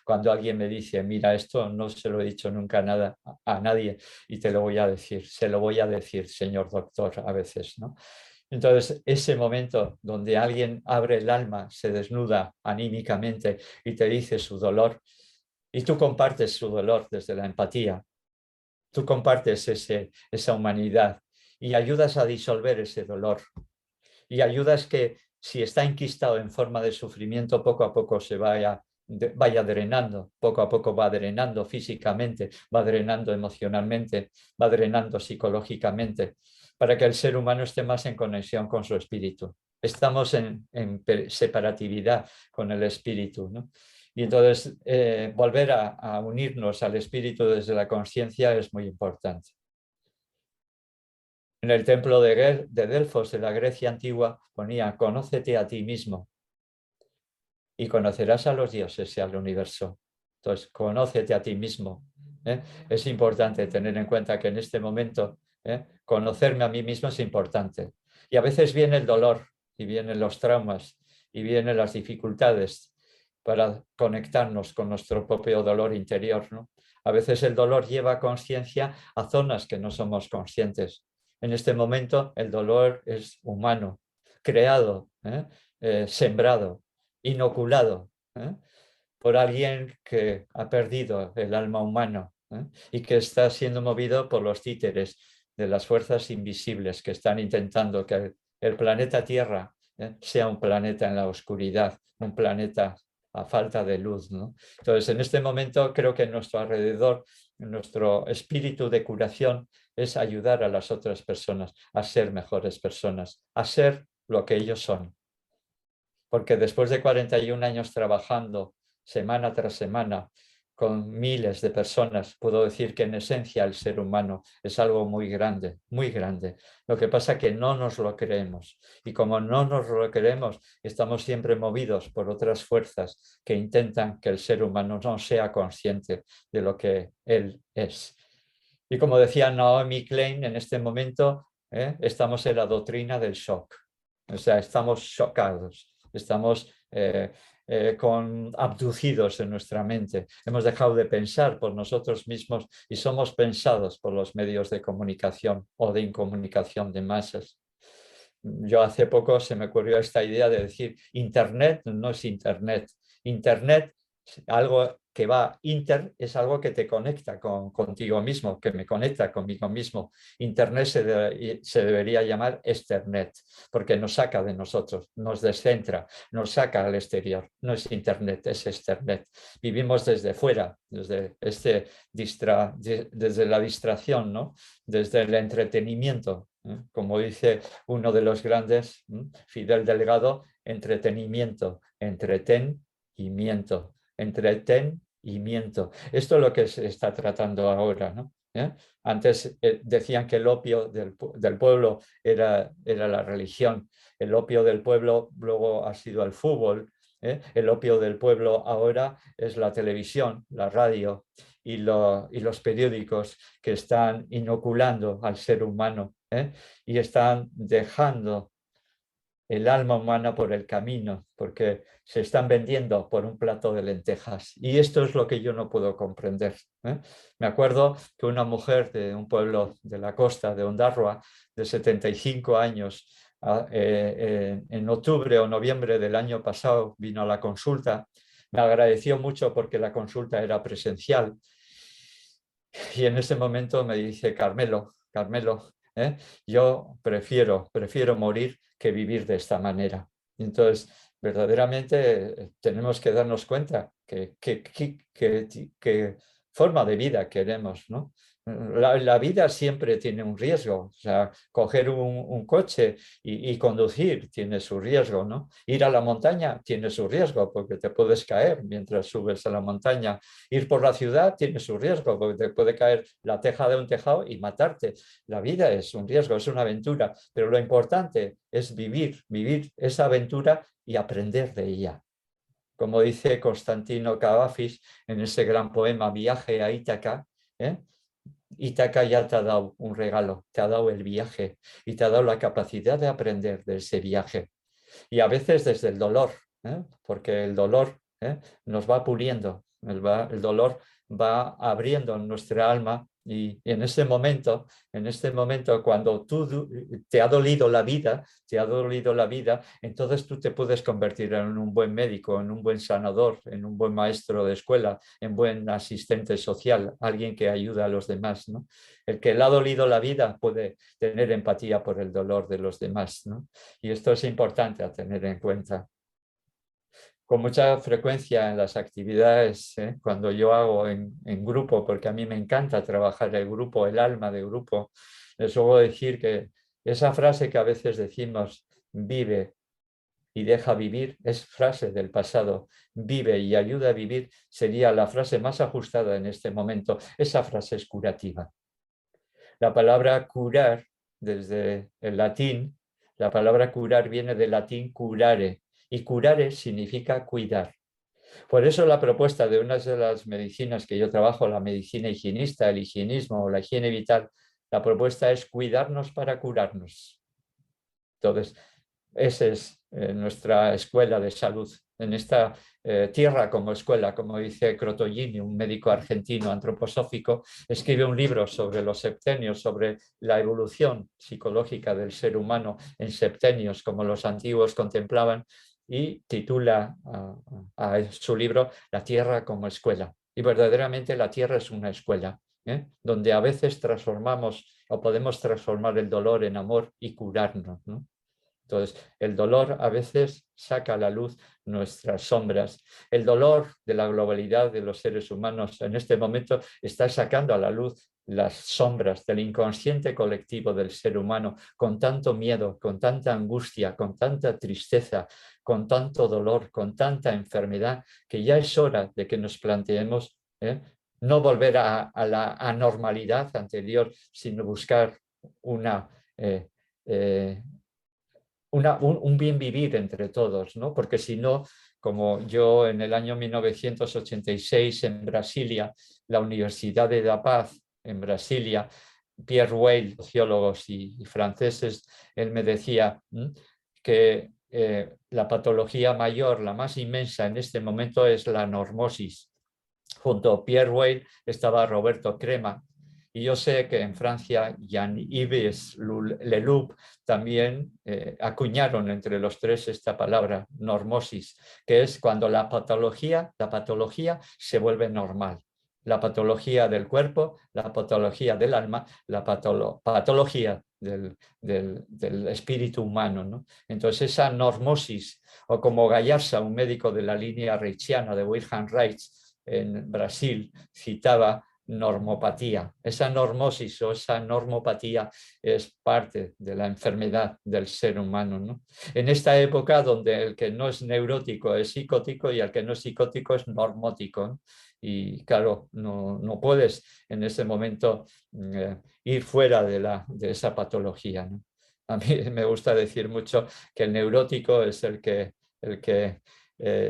cuando alguien me dice, mira, esto no se lo he dicho nunca nada a nadie y te lo voy a decir, se lo voy a decir, señor doctor, a veces, ¿no? Entonces, ese momento donde alguien abre el alma, se desnuda anímicamente y te dice su dolor, y tú compartes su dolor desde la empatía, tú compartes esa humanidad y ayudas a disolver ese dolor y ayudas que si está enquistado en forma de sufrimiento, poco a poco se vaya drenando, poco a poco va drenando físicamente, va drenando emocionalmente, va drenando psicológicamente, para que el ser humano esté más en conexión con su espíritu. Estamos en separatividad con el espíritu, ¿no? Y entonces volver a unirnos al espíritu desde la conciencia es muy importante. En el templo de Delfos, de la Grecia antigua, ponía, conócete a ti mismo y conocerás a los dioses y al universo. Entonces, conócete a ti mismo. Es importante tener en cuenta que en este momento conocerme a mí mismo es importante. Y a veces viene el dolor y vienen los traumas y vienen las dificultades para conectarnos con nuestro propio dolor interior, ¿no? A veces el dolor lleva conciencia a zonas que no somos conscientes. En este momento el dolor es humano, creado, sembrado, inoculado por alguien que ha perdido el alma humana y que está siendo movido por los títeres de las fuerzas invisibles que están intentando que el planeta Tierra sea un planeta en la oscuridad, un planeta a falta de luz, ¿no? Entonces, en este momento creo que en nuestro alrededor, nuestro espíritu de curación es ayudar a las otras personas a ser mejores personas, a ser lo que ellos son. Porque después de 41 años trabajando semana tras semana con miles de personas, puedo decir que en esencia el ser humano es algo muy grande, muy grande. Lo que pasa es que no nos lo creemos. Y como no nos lo creemos, estamos siempre movidos por otras fuerzas que intentan que el ser humano no sea consciente de lo que él es. Y como decía Naomi Klein, en este momento estamos en la doctrina del shock. O sea, estamos chocados, estamos abducidos en nuestra mente. Hemos dejado de pensar por nosotros mismos y somos pensados por los medios de comunicación o de incomunicación de masas. Yo hace poco se me ocurrió esta idea de decir, Internet no es Internet. Internet, algo que va inter, es algo que te conecta contigo mismo, que me conecta conmigo mismo. Internet se debería llamar externet, porque nos saca de nosotros, nos descentra, nos saca al exterior. No es Internet, es externet. Vivimos desde fuera, desde, desde la distracción, ¿no? Desde el entretenimiento. Como dice uno de los grandes, Fidel Delgado, entretenimiento, entretén y miento. Entreten y miento. Esto es lo que se está tratando ahora, ¿no? Antes decían que el opio del pueblo era la religión, el opio del pueblo luego ha sido el fútbol, el opio del pueblo ahora es la televisión, la radio y los periódicos que están inoculando al ser humano y están dejando el alma humana por el camino, porque se están vendiendo por un plato de lentejas. Y esto es lo que yo no puedo comprender. Me acuerdo que una mujer de un pueblo de la costa, de Ondarroa, de 75 años, en octubre o noviembre del año pasado vino a la consulta. Me agradeció mucho porque la consulta era presencial. Y en ese momento me dice, Carmelo, yo prefiero morir que vivir de esta manera. Entonces, verdaderamente tenemos que darnos cuenta qué forma de vida queremos, ¿no? La vida siempre tiene un riesgo, o sea, coger un coche y conducir tiene su riesgo, ¿no? Ir a la montaña tiene su riesgo porque te puedes caer mientras subes a la montaña. Ir por la ciudad tiene su riesgo porque te puede caer la teja de un tejado y matarte. La vida es un riesgo, es una aventura, pero lo importante es vivir esa aventura y aprender de ella. Como dice Constantino Cavafis en ese gran poema Viaje a Ítaca, Ítaca ya te ha dado un regalo, te ha dado el viaje y te ha dado la capacidad de aprender de ese viaje. Y a veces desde el dolor, porque el dolor nos va puliendo, el dolor va abriendo nuestra alma y en este momento cuando te ha dolido la vida, entonces tú te puedes convertir en un buen médico, en un buen sanador, en un buen maestro de escuela, en buen asistente social, alguien que ayuda a los demás, ¿no? El que le ha dolido la vida puede tener empatía por el dolor de los demás, ¿no? Y esto es importante a tener en cuenta. Con mucha frecuencia en las actividades, cuando yo hago en grupo, porque a mí me encanta trabajar el grupo, el alma de grupo, les suelo decir que esa frase que a veces decimos, vive y deja vivir, es frase del pasado. Vive y ayuda a vivir sería la frase más ajustada en este momento. Esa frase es curativa. La palabra curar, desde el latín, la palabra curar viene del latín curare, y curare significa cuidar. Por eso la propuesta de una de las medicinas que yo trabajo, la medicina higienista, el higienismo o la higiene vital, la propuesta es cuidarnos para curarnos. Entonces, esa es nuestra escuela de salud. En esta tierra como escuela, como dice Crotogini, un médico argentino antroposófico, escribe un libro sobre los septenios, sobre la evolución psicológica del ser humano en septenios, como los antiguos contemplaban, y titula a su libro La tierra como escuela. Y verdaderamente la tierra es una escuela, donde a veces transformamos o podemos transformar el dolor en amor y curarnos, ¿no? Entonces, el dolor a veces saca a la luz nuestras sombras. El dolor de la globalidad de los seres humanos en este momento está sacando a la luz las sombras del inconsciente colectivo del ser humano, con tanto miedo, con tanta angustia, con tanta tristeza, con tanto dolor, con tanta enfermedad, que ya es hora de que nos planteemos no volver a la anormalidad anterior, sino buscar un bien vivir entre todos, ¿no? Porque si no, como yo en el año 1986 en Brasilia, la Universidad de La Paz en Brasilia, Pierre Weil, sociólogos y franceses, él me decía que la patología mayor, la más inmensa en este momento es la normosis. Junto a Pierre Weil estaba Roberto Crema, y yo sé que en Francia Jean-Yves Leloup también acuñaron entre los tres esta palabra, normosis, que es cuando la patología se vuelve normal. La patología del cuerpo, la patología del alma, la patología del espíritu humano, ¿no? Entonces esa normosis, o como Gallarza, un médico de la línea reichiana de Wilhelm Reich en Brasil, citaba normopatía. Esa normosis o esa normopatía es parte de la enfermedad del ser humano, ¿no? En esta época donde el que no es neurótico es psicótico y el que no es psicótico es normótico, ¿no? Y claro, no puedes en ese momento ir fuera de esa patología, ¿no? A mí me gusta decir mucho que el neurótico es el que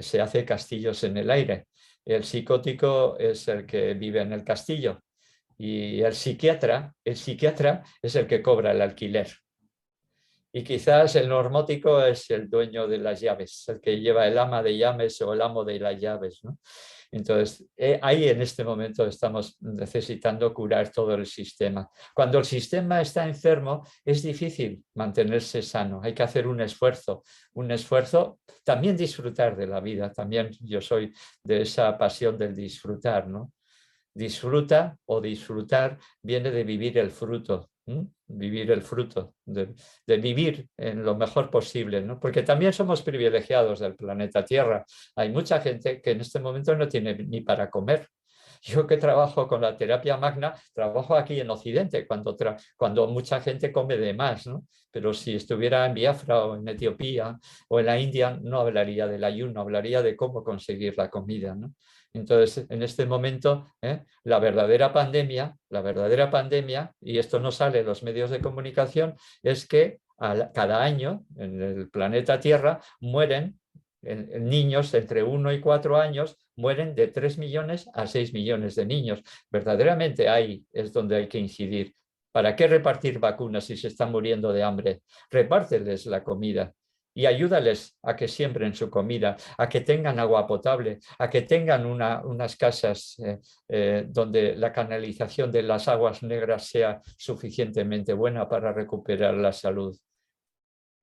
se hace castillos en el aire. El psicótico es el que vive en el castillo y el psiquiatra es el que cobra el alquiler. Y quizás el normótico es el dueño de las llaves, el que lleva el ama de llaves o el amo de las llaves, ¿no? Entonces, ahí en este momento estamos necesitando curar todo el sistema. Cuando el sistema está enfermo, es difícil mantenerse sano. Hay que hacer un esfuerzo, también disfrutar de la vida. También yo soy de esa pasión del disfrutar, ¿no? Disfruta o disfrutar viene de vivir el fruto, vivir el fruto, de vivir en lo mejor posible, ¿no? Porque también somos privilegiados del planeta Tierra. Hay mucha gente que en este momento no tiene ni para comer. Yo que trabajo con la terapia magna, trabajo aquí en Occidente, cuando mucha gente come de más, ¿no? Pero si estuviera en Biafra o en Etiopía o en la India, no hablaría del ayuno, hablaría de cómo conseguir la comida, ¿no? Entonces, en este momento, la verdadera pandemia, y esto no sale en los medios de comunicación, es que cada año en el planeta Tierra mueren niños entre 1 y 4 años, mueren de 3 millones a 6 millones de niños. Verdaderamente ahí es donde hay que incidir. ¿Para qué repartir vacunas si se están muriendo de hambre? Repárteles la comida y ayúdales a que siembren su comida, a que tengan agua potable, a que tengan unas casas donde la canalización de las aguas negras sea suficientemente buena para recuperar la salud.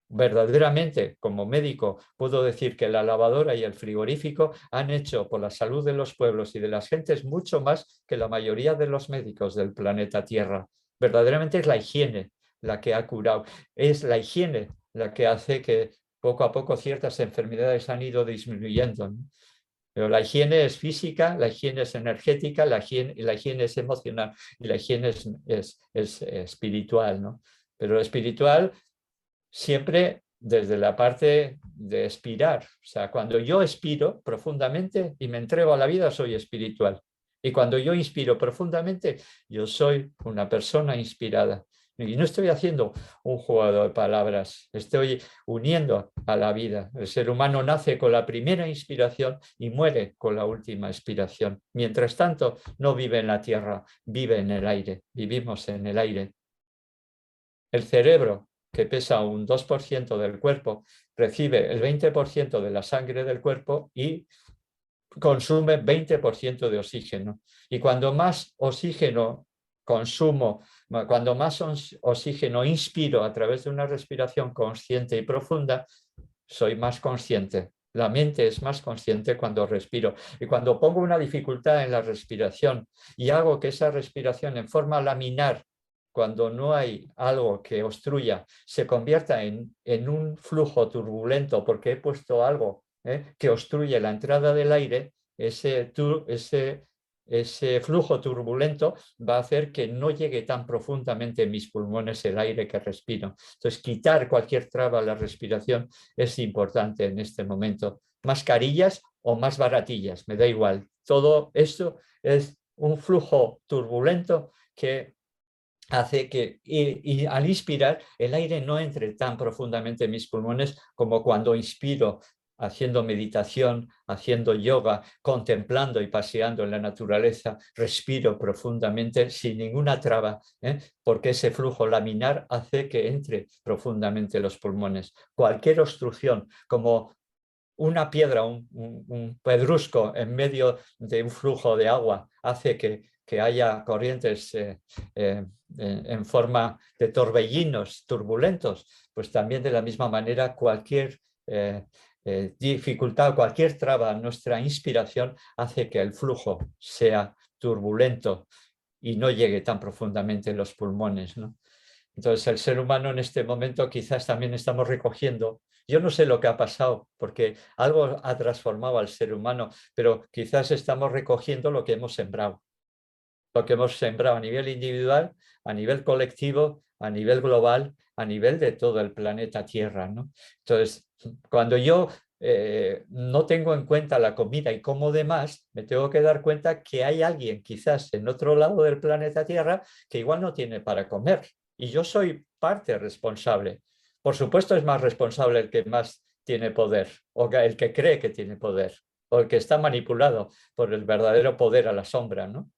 Verdaderamente, como médico, puedo decir que la lavadora y el frigorífico han hecho por la salud de los pueblos y de las gentes mucho más que la mayoría de los médicos del planeta Tierra. Verdaderamente es la higiene la que ha curado, es la higiene la que hace que poco a poco ciertas enfermedades han ido disminuyendo, ¿no? Pero la higiene es física, la higiene es energética, la higiene es emocional y la higiene es espiritual, ¿no? Pero lo espiritual siempre desde la parte de expirar. O sea, cuando yo expiro profundamente y me entrego a la vida, soy espiritual. Y cuando yo inspiro profundamente, yo soy una persona inspirada. Y no estoy haciendo un juego de palabras, estoy uniendo a la vida. El ser humano nace con la primera inspiración y muere con la última inspiración. Mientras tanto, no vive en la tierra, vive en el aire, vivimos en el aire. El cerebro, que pesa un 2% del cuerpo, recibe el 20% de la sangre del cuerpo y consume 20% de oxígeno. Y cuando más oxígeno consumo, cuando más oxígeno inspiro a través de una respiración consciente y profunda, soy más consciente. La mente es más consciente cuando respiro. Y cuando pongo una dificultad en la respiración y hago que esa respiración en forma laminar cuando no hay algo que obstruya, se convierta en un flujo turbulento porque he puesto algo que obstruye la entrada del aire, ese flujo turbulento va a hacer que no llegue tan profundamente en mis pulmones el aire que respiro. Entonces, quitar cualquier traba a la respiración es importante en este momento. Mascarillas o más baratillas, me da igual. Todo esto es un flujo turbulento que hace que y al inspirar el aire no entre tan profundamente en mis pulmones como cuando inspiro haciendo meditación, haciendo yoga, contemplando y paseando en la naturaleza, respiro profundamente sin ninguna traba, porque ese flujo laminar hace que entre profundamente los pulmones. Cualquier obstrucción, como una piedra, un pedrusco en medio de un flujo de agua, hace que haya corrientes en forma de torbellinos turbulentos, pues también de la misma manera cualquier dificultad, cualquier traba en nuestra inspiración hace que el flujo sea turbulento y no llegue tan profundamente en los pulmones, ¿no? Entonces, el ser humano en este momento quizás también estamos recogiendo. Yo no sé lo que ha pasado, porque algo ha transformado al ser humano, pero quizás estamos recogiendo lo que hemos sembrado. Lo que hemos sembrado a nivel individual, a nivel colectivo, a nivel global, a nivel de todo el planeta Tierra, ¿no? Entonces, cuando yo no tengo en cuenta la comida y como demás, me tengo que dar cuenta que hay alguien quizás en otro lado del planeta Tierra que igual no tiene para comer. Y yo soy parte responsable. Por supuesto es más responsable el que más tiene poder, o el que cree que tiene poder, o el que está manipulado por el verdadero poder a la sombra, ¿no?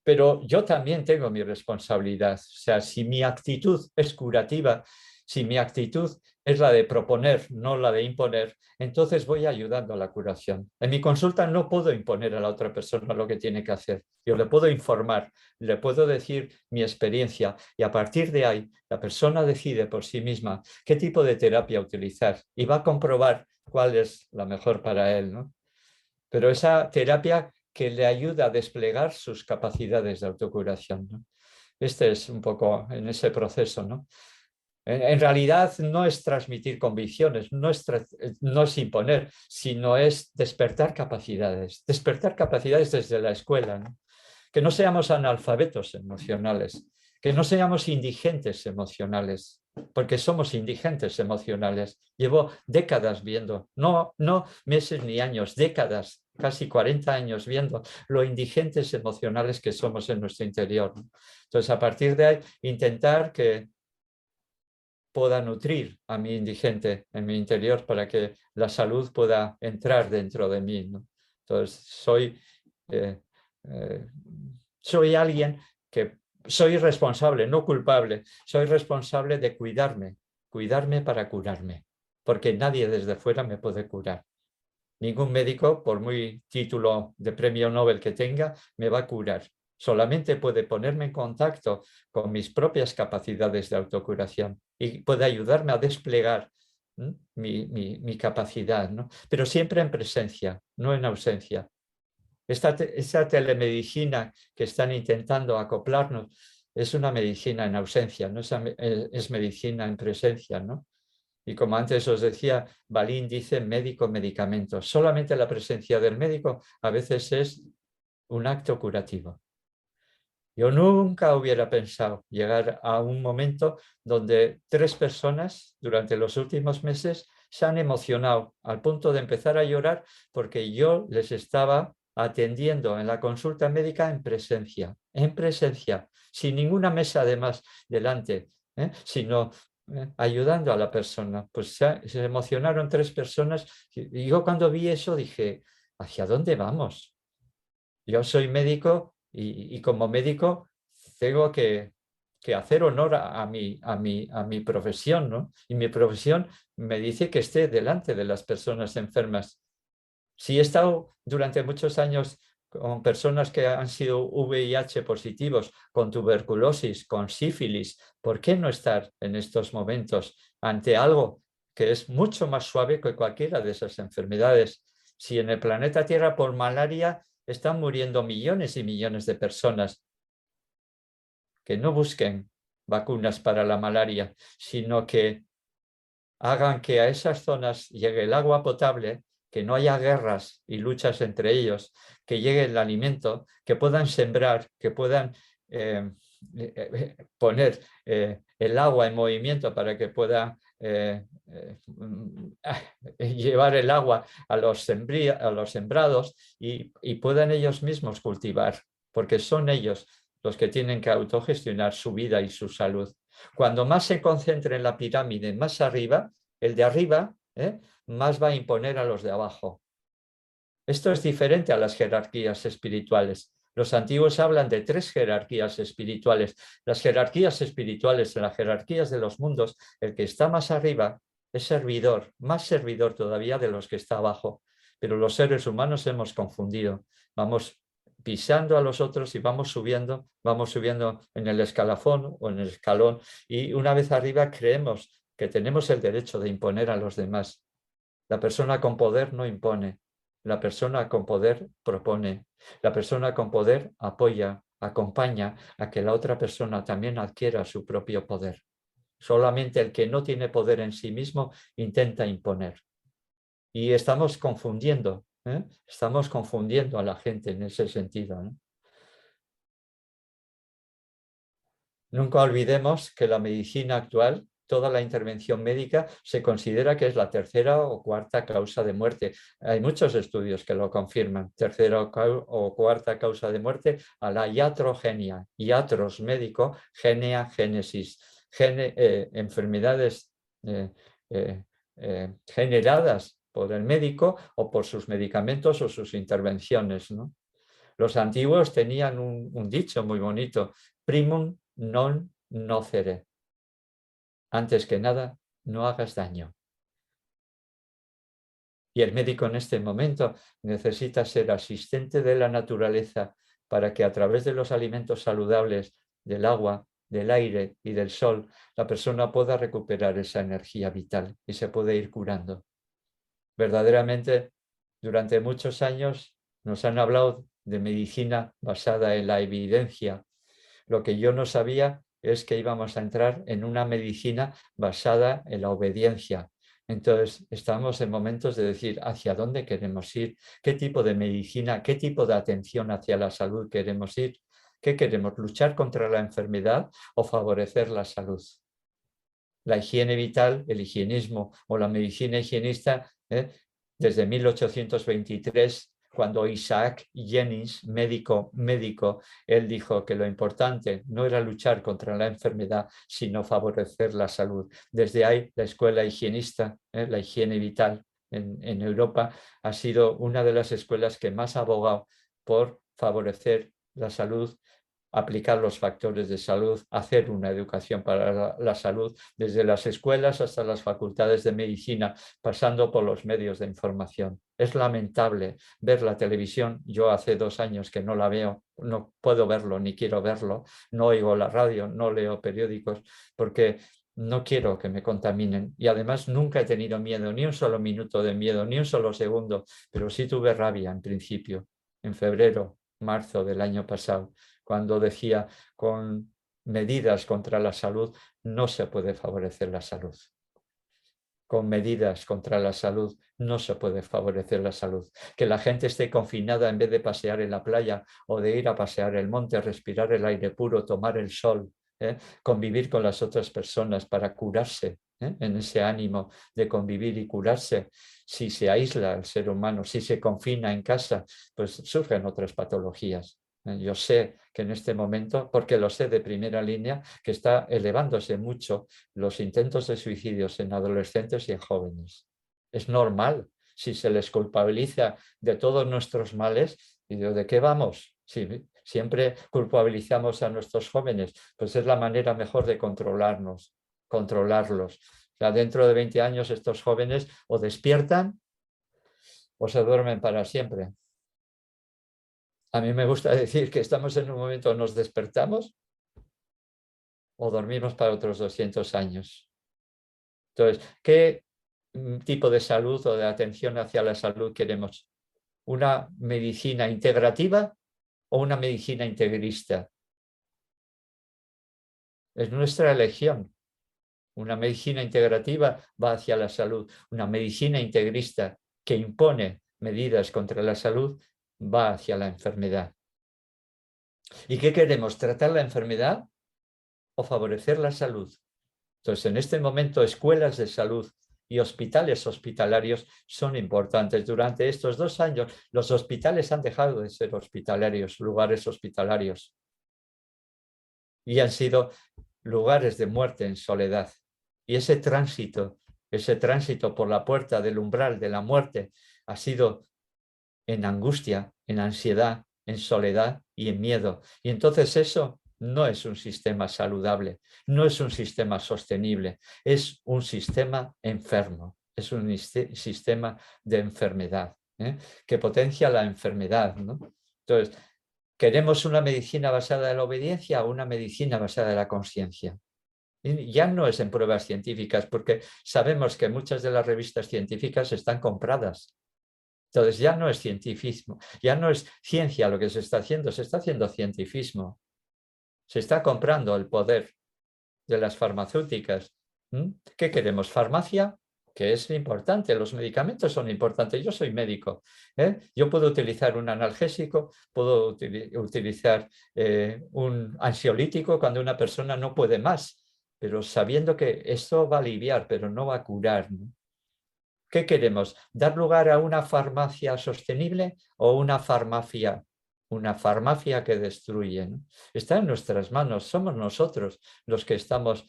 Pero yo también tengo mi responsabilidad. O sea, si mi actitud es curativa, si mi actitud es la de proponer, no la de imponer, entonces voy ayudando a la curación. En mi consulta no puedo imponer a la otra persona lo que tiene que hacer. Yo le puedo informar, le puedo decir mi experiencia y a partir de ahí la persona decide por sí misma qué tipo de terapia utilizar y va a comprobar cuál es la mejor para él, ¿no? Pero esa terapia que le ayuda a desplegar sus capacidades de autocuración, ¿no? Este es un poco en ese proceso, ¿no? En realidad no es transmitir convicciones, no es imponer, sino es despertar capacidades desde la escuela, ¿no? Que no seamos analfabetos emocionales, que no seamos indigentes emocionales, porque somos indigentes emocionales. Llevo décadas viendo, no meses ni años, décadas, casi 40 años viendo lo indigentes emocionales que somos en nuestro interior. Entonces, a partir de ahí, intentar que pueda nutrir a mi indigente en mi interior para que la salud pueda entrar dentro de mí, ¿no? Entonces, eh, eh, soy alguien que soy responsable, no culpable, soy responsable de cuidarme para curarme, porque nadie desde fuera me puede curar. Ningún médico, por muy título de premio Nobel que tenga, me va a curar. Solamente puede ponerme en contacto con mis propias capacidades de autocuración y puede ayudarme a desplegar mi capacidad, ¿no? Pero siempre en presencia, no en ausencia. Esa telemedicina que están intentando acoplarnos es una medicina en ausencia, no es medicina en presencia, ¿no? Y como antes os decía, Balín dice médico-medicamento. Solamente la presencia del médico a veces es un acto curativo. Yo nunca hubiera pensado llegar a un momento donde 3 personas durante los últimos meses se han emocionado al punto de empezar a llorar porque yo les estaba atendiendo en la consulta médica en presencia, sin ninguna mesa además delante, sino ayudando a la persona. Pues se emocionaron 3 personas y yo cuando vi eso dije, ¿hacia dónde vamos? Yo soy médico y como médico tengo que hacer honor a mi profesión, ¿no? Y mi profesión me dice que esté delante de las personas enfermas. Si he estado durante muchos años con personas que han sido VIH positivos, con tuberculosis, con sífilis, ¿por qué no estar en estos momentos ante algo que es mucho más suave que cualquiera de esas enfermedades? Si en el planeta Tierra por malaria están muriendo millones y millones de personas, que no busquen vacunas para la malaria, sino que hagan que a esas zonas llegue el agua potable, que no haya guerras y luchas entre ellos, que llegue el alimento, que puedan sembrar, que puedan poner el agua en movimiento para que pueda llevar el agua a los sembrados y puedan ellos mismos cultivar, porque son ellos los que tienen que autogestionar su vida y su salud. Cuando más se concentre en la pirámide, más arriba, el de arriba, más va a imponer a los de abajo. Esto es diferente a las jerarquías espirituales. Los antiguos hablan de 3 jerarquías espirituales. Las jerarquías espirituales, en las jerarquías de los mundos, el que está más arriba es servidor, más servidor todavía de los que está abajo. Pero los seres humanos hemos confundido. Vamos pisando a los otros y vamos subiendo en el escalafón o en el escalón, y una vez arriba creemos que tenemos el derecho de imponer a los demás. La persona con poder no impone, la persona con poder propone, la persona con poder apoya, acompaña a que la otra persona también adquiera su propio poder. Solamente el que no tiene poder en sí mismo intenta imponer. Y estamos confundiendo a la gente en ese sentido, ¿no? Nunca olvidemos que la medicina actual, toda la intervención médica, se considera que es la 3ª o 4ª causa de muerte. Hay muchos estudios que lo confirman. 3ª o 4ª causa de muerte a la iatrogenia. Iatros, médico, genia, génesis. Enfermedades generadas por el médico o por sus medicamentos o sus intervenciones, ¿no? Los antiguos tenían un dicho muy bonito: primum non nocere. Antes que nada, no hagas daño. Y el médico en este momento necesita ser asistente de la naturaleza para que a través de los alimentos saludables, del agua, del aire y del sol, la persona pueda recuperar esa energía vital y se puede ir curando. Verdaderamente, durante muchos años nos han hablado de medicina basada en la evidencia. Lo que yo no sabía es que íbamos a entrar en una medicina basada en la obediencia. Entonces, estamos en momentos de decir hacia dónde queremos ir, qué tipo de medicina, qué tipo de atención hacia la salud queremos ir, qué queremos, luchar contra la enfermedad o favorecer la salud. La higiene vital, el higienismo o la medicina higienista, desde 1823, cuando Isaac Jennings, médico, él dijo que lo importante no era luchar contra la enfermedad, sino favorecer la salud. Desde ahí, la escuela higienista, la higiene vital en Europa, ha sido una de las escuelas que más ha abogado por favorecer la salud, aplicar los factores de salud, hacer una educación para la salud, desde las escuelas hasta las facultades de medicina, pasando por los medios de información. Es lamentable ver la televisión. Yo hace 2 años que no la veo, no puedo verlo ni quiero verlo, no oigo la radio, no leo periódicos, porque no quiero que me contaminen. Y además nunca he tenido miedo, ni un solo minuto de miedo, ni un solo segundo, pero sí tuve rabia en principio, en febrero, marzo del año pasado, cuando decía: con medidas contra la salud no se puede favorecer la salud. Con medidas contra la salud no se puede favorecer la salud. Que la gente esté confinada en vez de pasear en la playa o de ir a pasear el monte, respirar el aire puro, tomar el sol, convivir con las otras personas para curarse, en ese ánimo de convivir y curarse. Si se aísla el ser humano, si se confina en casa, pues surgen otras patologías. Yo sé que en este momento, porque lo sé de primera línea, que está elevándose mucho los intentos de suicidios en adolescentes y en jóvenes. Es normal. Si se les culpabiliza de todos nuestros males, y ¿de qué vamos? Si siempre culpabilizamos a nuestros jóvenes, pues es la manera mejor de controlarlos. O sea, dentro de 20 años estos jóvenes o despiertan o se duermen para siempre. A mí me gusta decir que estamos en un momento, nos despertamos o dormimos para otros 200 años. Entonces, ¿qué tipo de salud o de atención hacia la salud queremos? ¿Una medicina integrativa o una medicina integrista? es nuestra elección. Una medicina integrativa va hacia la salud. Una medicina integrista que impone medidas contra la salud va hacia la enfermedad. ¿Y qué queremos? ¿Tratar la enfermedad o favorecer la salud? Entonces, en este momento, escuelas de salud y hospitales hospitalarios son importantes. Durante estos 2 años, los hospitales han dejado de ser hospitalarios, lugares hospitalarios, y han sido lugares de muerte en soledad. Y ese tránsito por la puerta del umbral de la muerte ha sido en angustia, en ansiedad, en soledad y en miedo. Y entonces eso no es un sistema saludable, no es un sistema sostenible, es un sistema enfermo, es un sistema de enfermedad, que potencia la enfermedad, ¿no? Entonces, ¿queremos una medicina basada en la obediencia o una medicina basada en la conciencia? Ya no es en pruebas científicas, porque sabemos que muchas de las revistas científicas están compradas. Entonces ya no es cientifismo, ya no es ciencia lo que se está haciendo cientifismo. Se está comprando el poder de las farmacéuticas. ¿Qué queremos? ¿Farmacia? Que es importante, los medicamentos son importantes. Yo soy médico, yo puedo utilizar un analgésico, puedo utilizar un ansiolítico cuando una persona no puede más, pero sabiendo que esto va a aliviar, pero no va a curar, ¿no? ¿Qué queremos? ¿Dar lugar a una farmacia sostenible o una farmacia que destruye, ¿no? Está en nuestras manos, somos nosotros los que estamos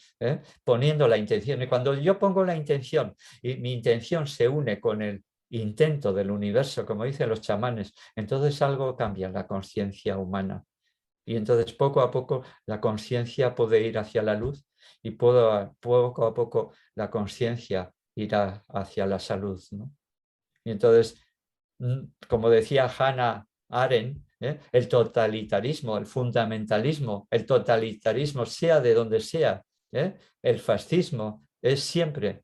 poniendo la intención. Y cuando yo pongo la intención y mi intención se une con el intento del universo, como dicen los chamanes, entonces algo cambia en la conciencia humana. Y entonces poco a poco la conciencia puede ir hacia la luz y poco a poco la conciencia irá hacia la salud, ¿no? Y entonces, como decía Hannah Arendt, el totalitarismo, el fundamentalismo, el totalitarismo, sea de donde sea, el fascismo es siempre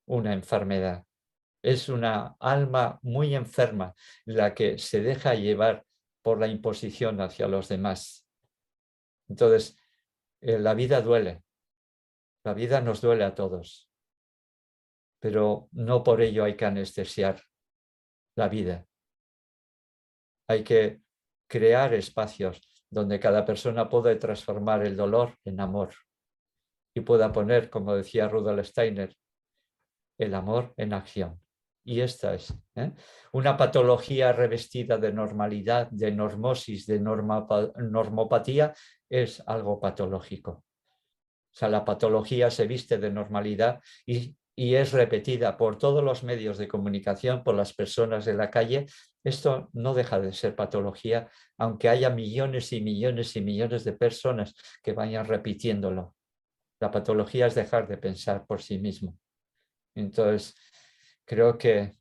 una enfermedad. Es una alma muy enferma la que se deja llevar por la imposición hacia los demás. Entonces, la vida duele, la vida nos duele a todos, pero no por ello hay que anestesiar la vida. Hay que crear espacios donde cada persona pueda transformar el dolor en amor y pueda poner, como decía Rudolf Steiner, el amor en acción. Y esta es una patología revestida de normalidad, de normosis, de normopatía, es algo patológico. O sea, la patología se viste de normalidad y es repetida por todos los medios de comunicación, por las personas de la calle. Esto no deja de ser patología, aunque haya millones y millones y millones de personas que vayan repitiéndolo. La patología es dejar de pensar por sí mismo. Entonces, creo que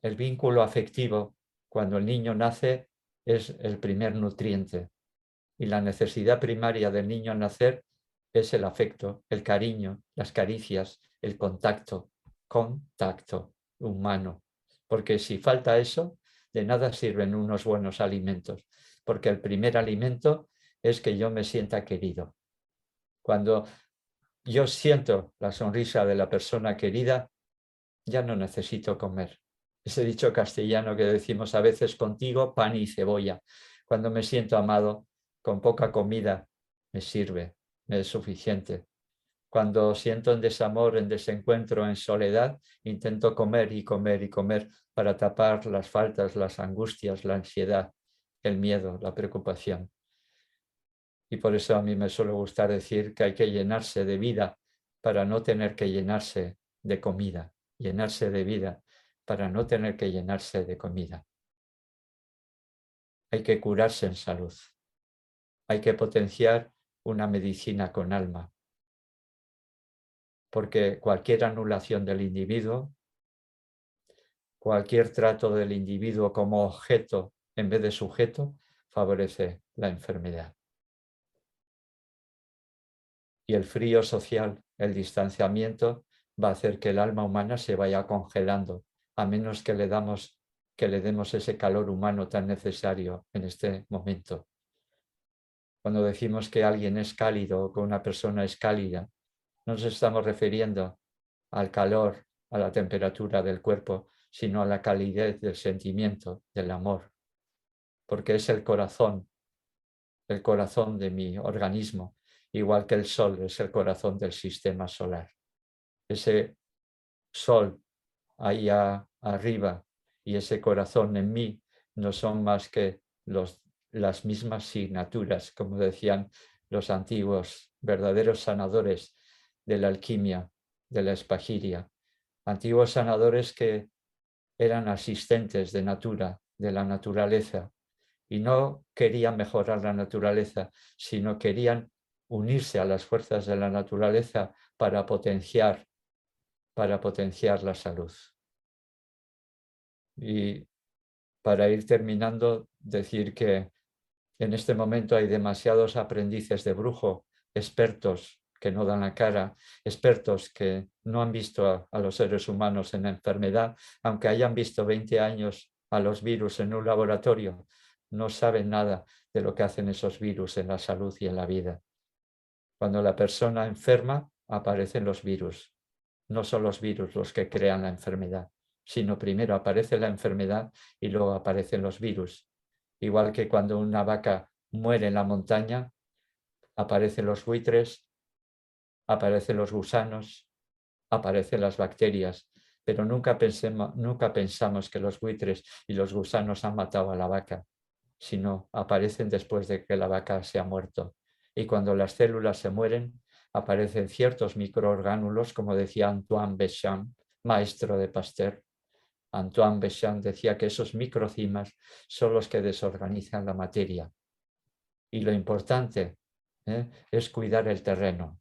el vínculo afectivo, cuando el niño nace, es el primer nutriente. Y la necesidad primaria del niño al nacer es el afecto, el cariño, las caricias, el contacto humano. Porque si falta eso, de nada sirven unos buenos alimentos, porque el primer alimento es que yo me sienta querido. Cuando yo siento la sonrisa de la persona querida, ya no necesito comer. Ese dicho castellano que decimos a veces, contigo pan y cebolla. Cuando me siento amado, con poca comida me sirve, me es suficiente. Cuando siento en desamor, en desencuentro, en soledad, intento comer y comer y comer para tapar las faltas, las angustias, la ansiedad, el miedo, la preocupación. Y por eso a mí me suele gustar decir que hay que llenarse de vida para no tener que llenarse de comida, llenarse de vida para no tener que llenarse de comida. Hay que curarse en salud, hay que potenciar una medicina con alma, porque cualquier anulación del individuo, cualquier trato del individuo como objeto en vez de sujeto, favorece la enfermedad. Y el frío social, el distanciamiento, va a hacer que el alma humana se vaya congelando, a menos que le demos ese calor humano tan necesario en este momento. Cuando decimos que alguien es cálido o que una persona es cálida, no nos estamos refiriendo al calor, a la temperatura del cuerpo, sino a la calidez del sentimiento, del amor, porque es el corazón de mi organismo, igual que el sol es el corazón del sistema solar. Ese sol ahí arriba y ese corazón en mí no son más que las mismas signaturas, como decían los antiguos verdaderos sanadores de la alquimia, de la espagiria, antiguos sanadores que eran asistentes de la naturaleza, y no querían mejorar la naturaleza, sino querían unirse a las fuerzas de la naturaleza para potenciar la salud. Y para ir terminando, decir que en este momento hay demasiados aprendices de brujo, expertos que no dan la cara, expertos que no han visto a los seres humanos en la enfermedad, aunque hayan visto 20 años a los virus en un laboratorio, no saben nada de lo que hacen esos virus en la salud y en la vida. Cuando la persona enferma, aparecen los virus. No son los virus los que crean la enfermedad, sino primero aparece la enfermedad y luego aparecen los virus. Igual que cuando una vaca muere en la montaña, aparecen los buitres, aparecen los gusanos, aparecen las bacterias, pero nunca pensamos que los buitres y los gusanos han matado a la vaca, sino aparecen después de que la vaca se ha muerto. Y cuando las células se mueren, aparecen ciertos microorgánulos, como decía Antoine Béchamp, maestro de Pasteur. Antoine Béchamp decía que esos microcimas son los que desorganizan la materia. Y lo importante es cuidar el terreno,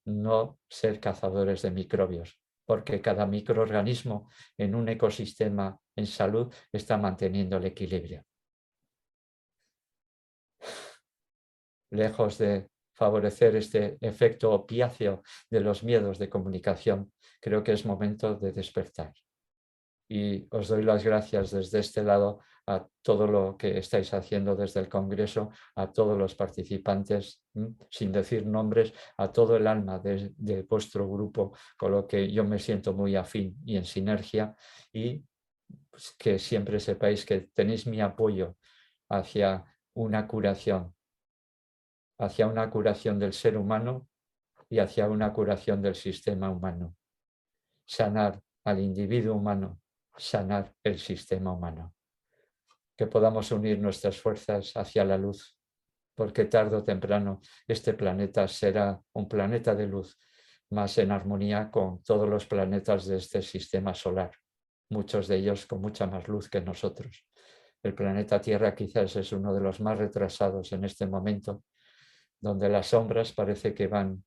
no ser cazadores de microbios, porque cada microorganismo en un ecosistema en salud está manteniendo el equilibrio. Lejos de favorecer este efecto opiáceo de los miedos de comunicación, creo que es momento de despertar. Y os doy las gracias desde este lado a todo lo que estáis haciendo desde el Congreso, a todos los participantes, sin decir nombres, a todo el alma de vuestro grupo, con lo que yo me siento muy afín y en sinergia, y pues, que siempre sepáis que tenéis mi apoyo hacia una curación del ser humano y hacia una curación del sistema humano. Sanar al individuo humano, sanar el sistema humano. Que podamos unir nuestras fuerzas hacia la luz, porque tarde o temprano este planeta será un planeta de luz, más en armonía con todos los planetas de este sistema solar, muchos de ellos con mucha más luz que nosotros. El planeta Tierra quizás es uno de los más retrasados en este momento, donde las sombras parece que van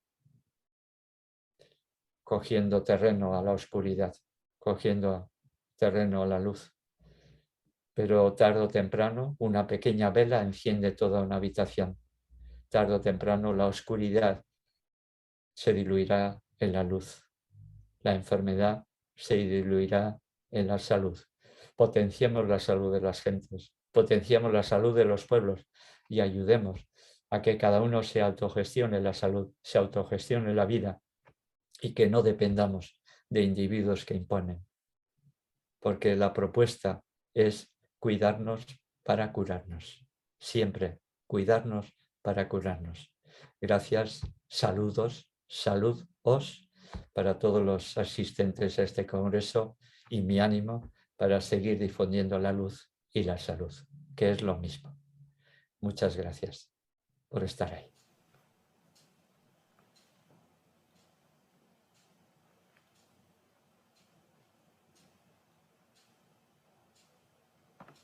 cogiendo terreno a la oscuridad, cogiendo terreno a la luz. Pero tarde o temprano una pequeña vela enciende toda una habitación. Tarde o temprano la oscuridad se diluirá en la luz. La enfermedad se diluirá en la salud. Potenciemos la salud de las gentes, potenciemos la salud de los pueblos y ayudemos a que cada uno se autogestione la salud, se autogestione la vida y que no dependamos de individuos que imponen. Porque la propuesta es cuidarnos para curarnos. Siempre cuidarnos para curarnos. Gracias, saludos, salud os para todos los asistentes a este congreso y mi ánimo para seguir difundiendo la luz y la salud, que es lo mismo. Muchas gracias por estar ahí.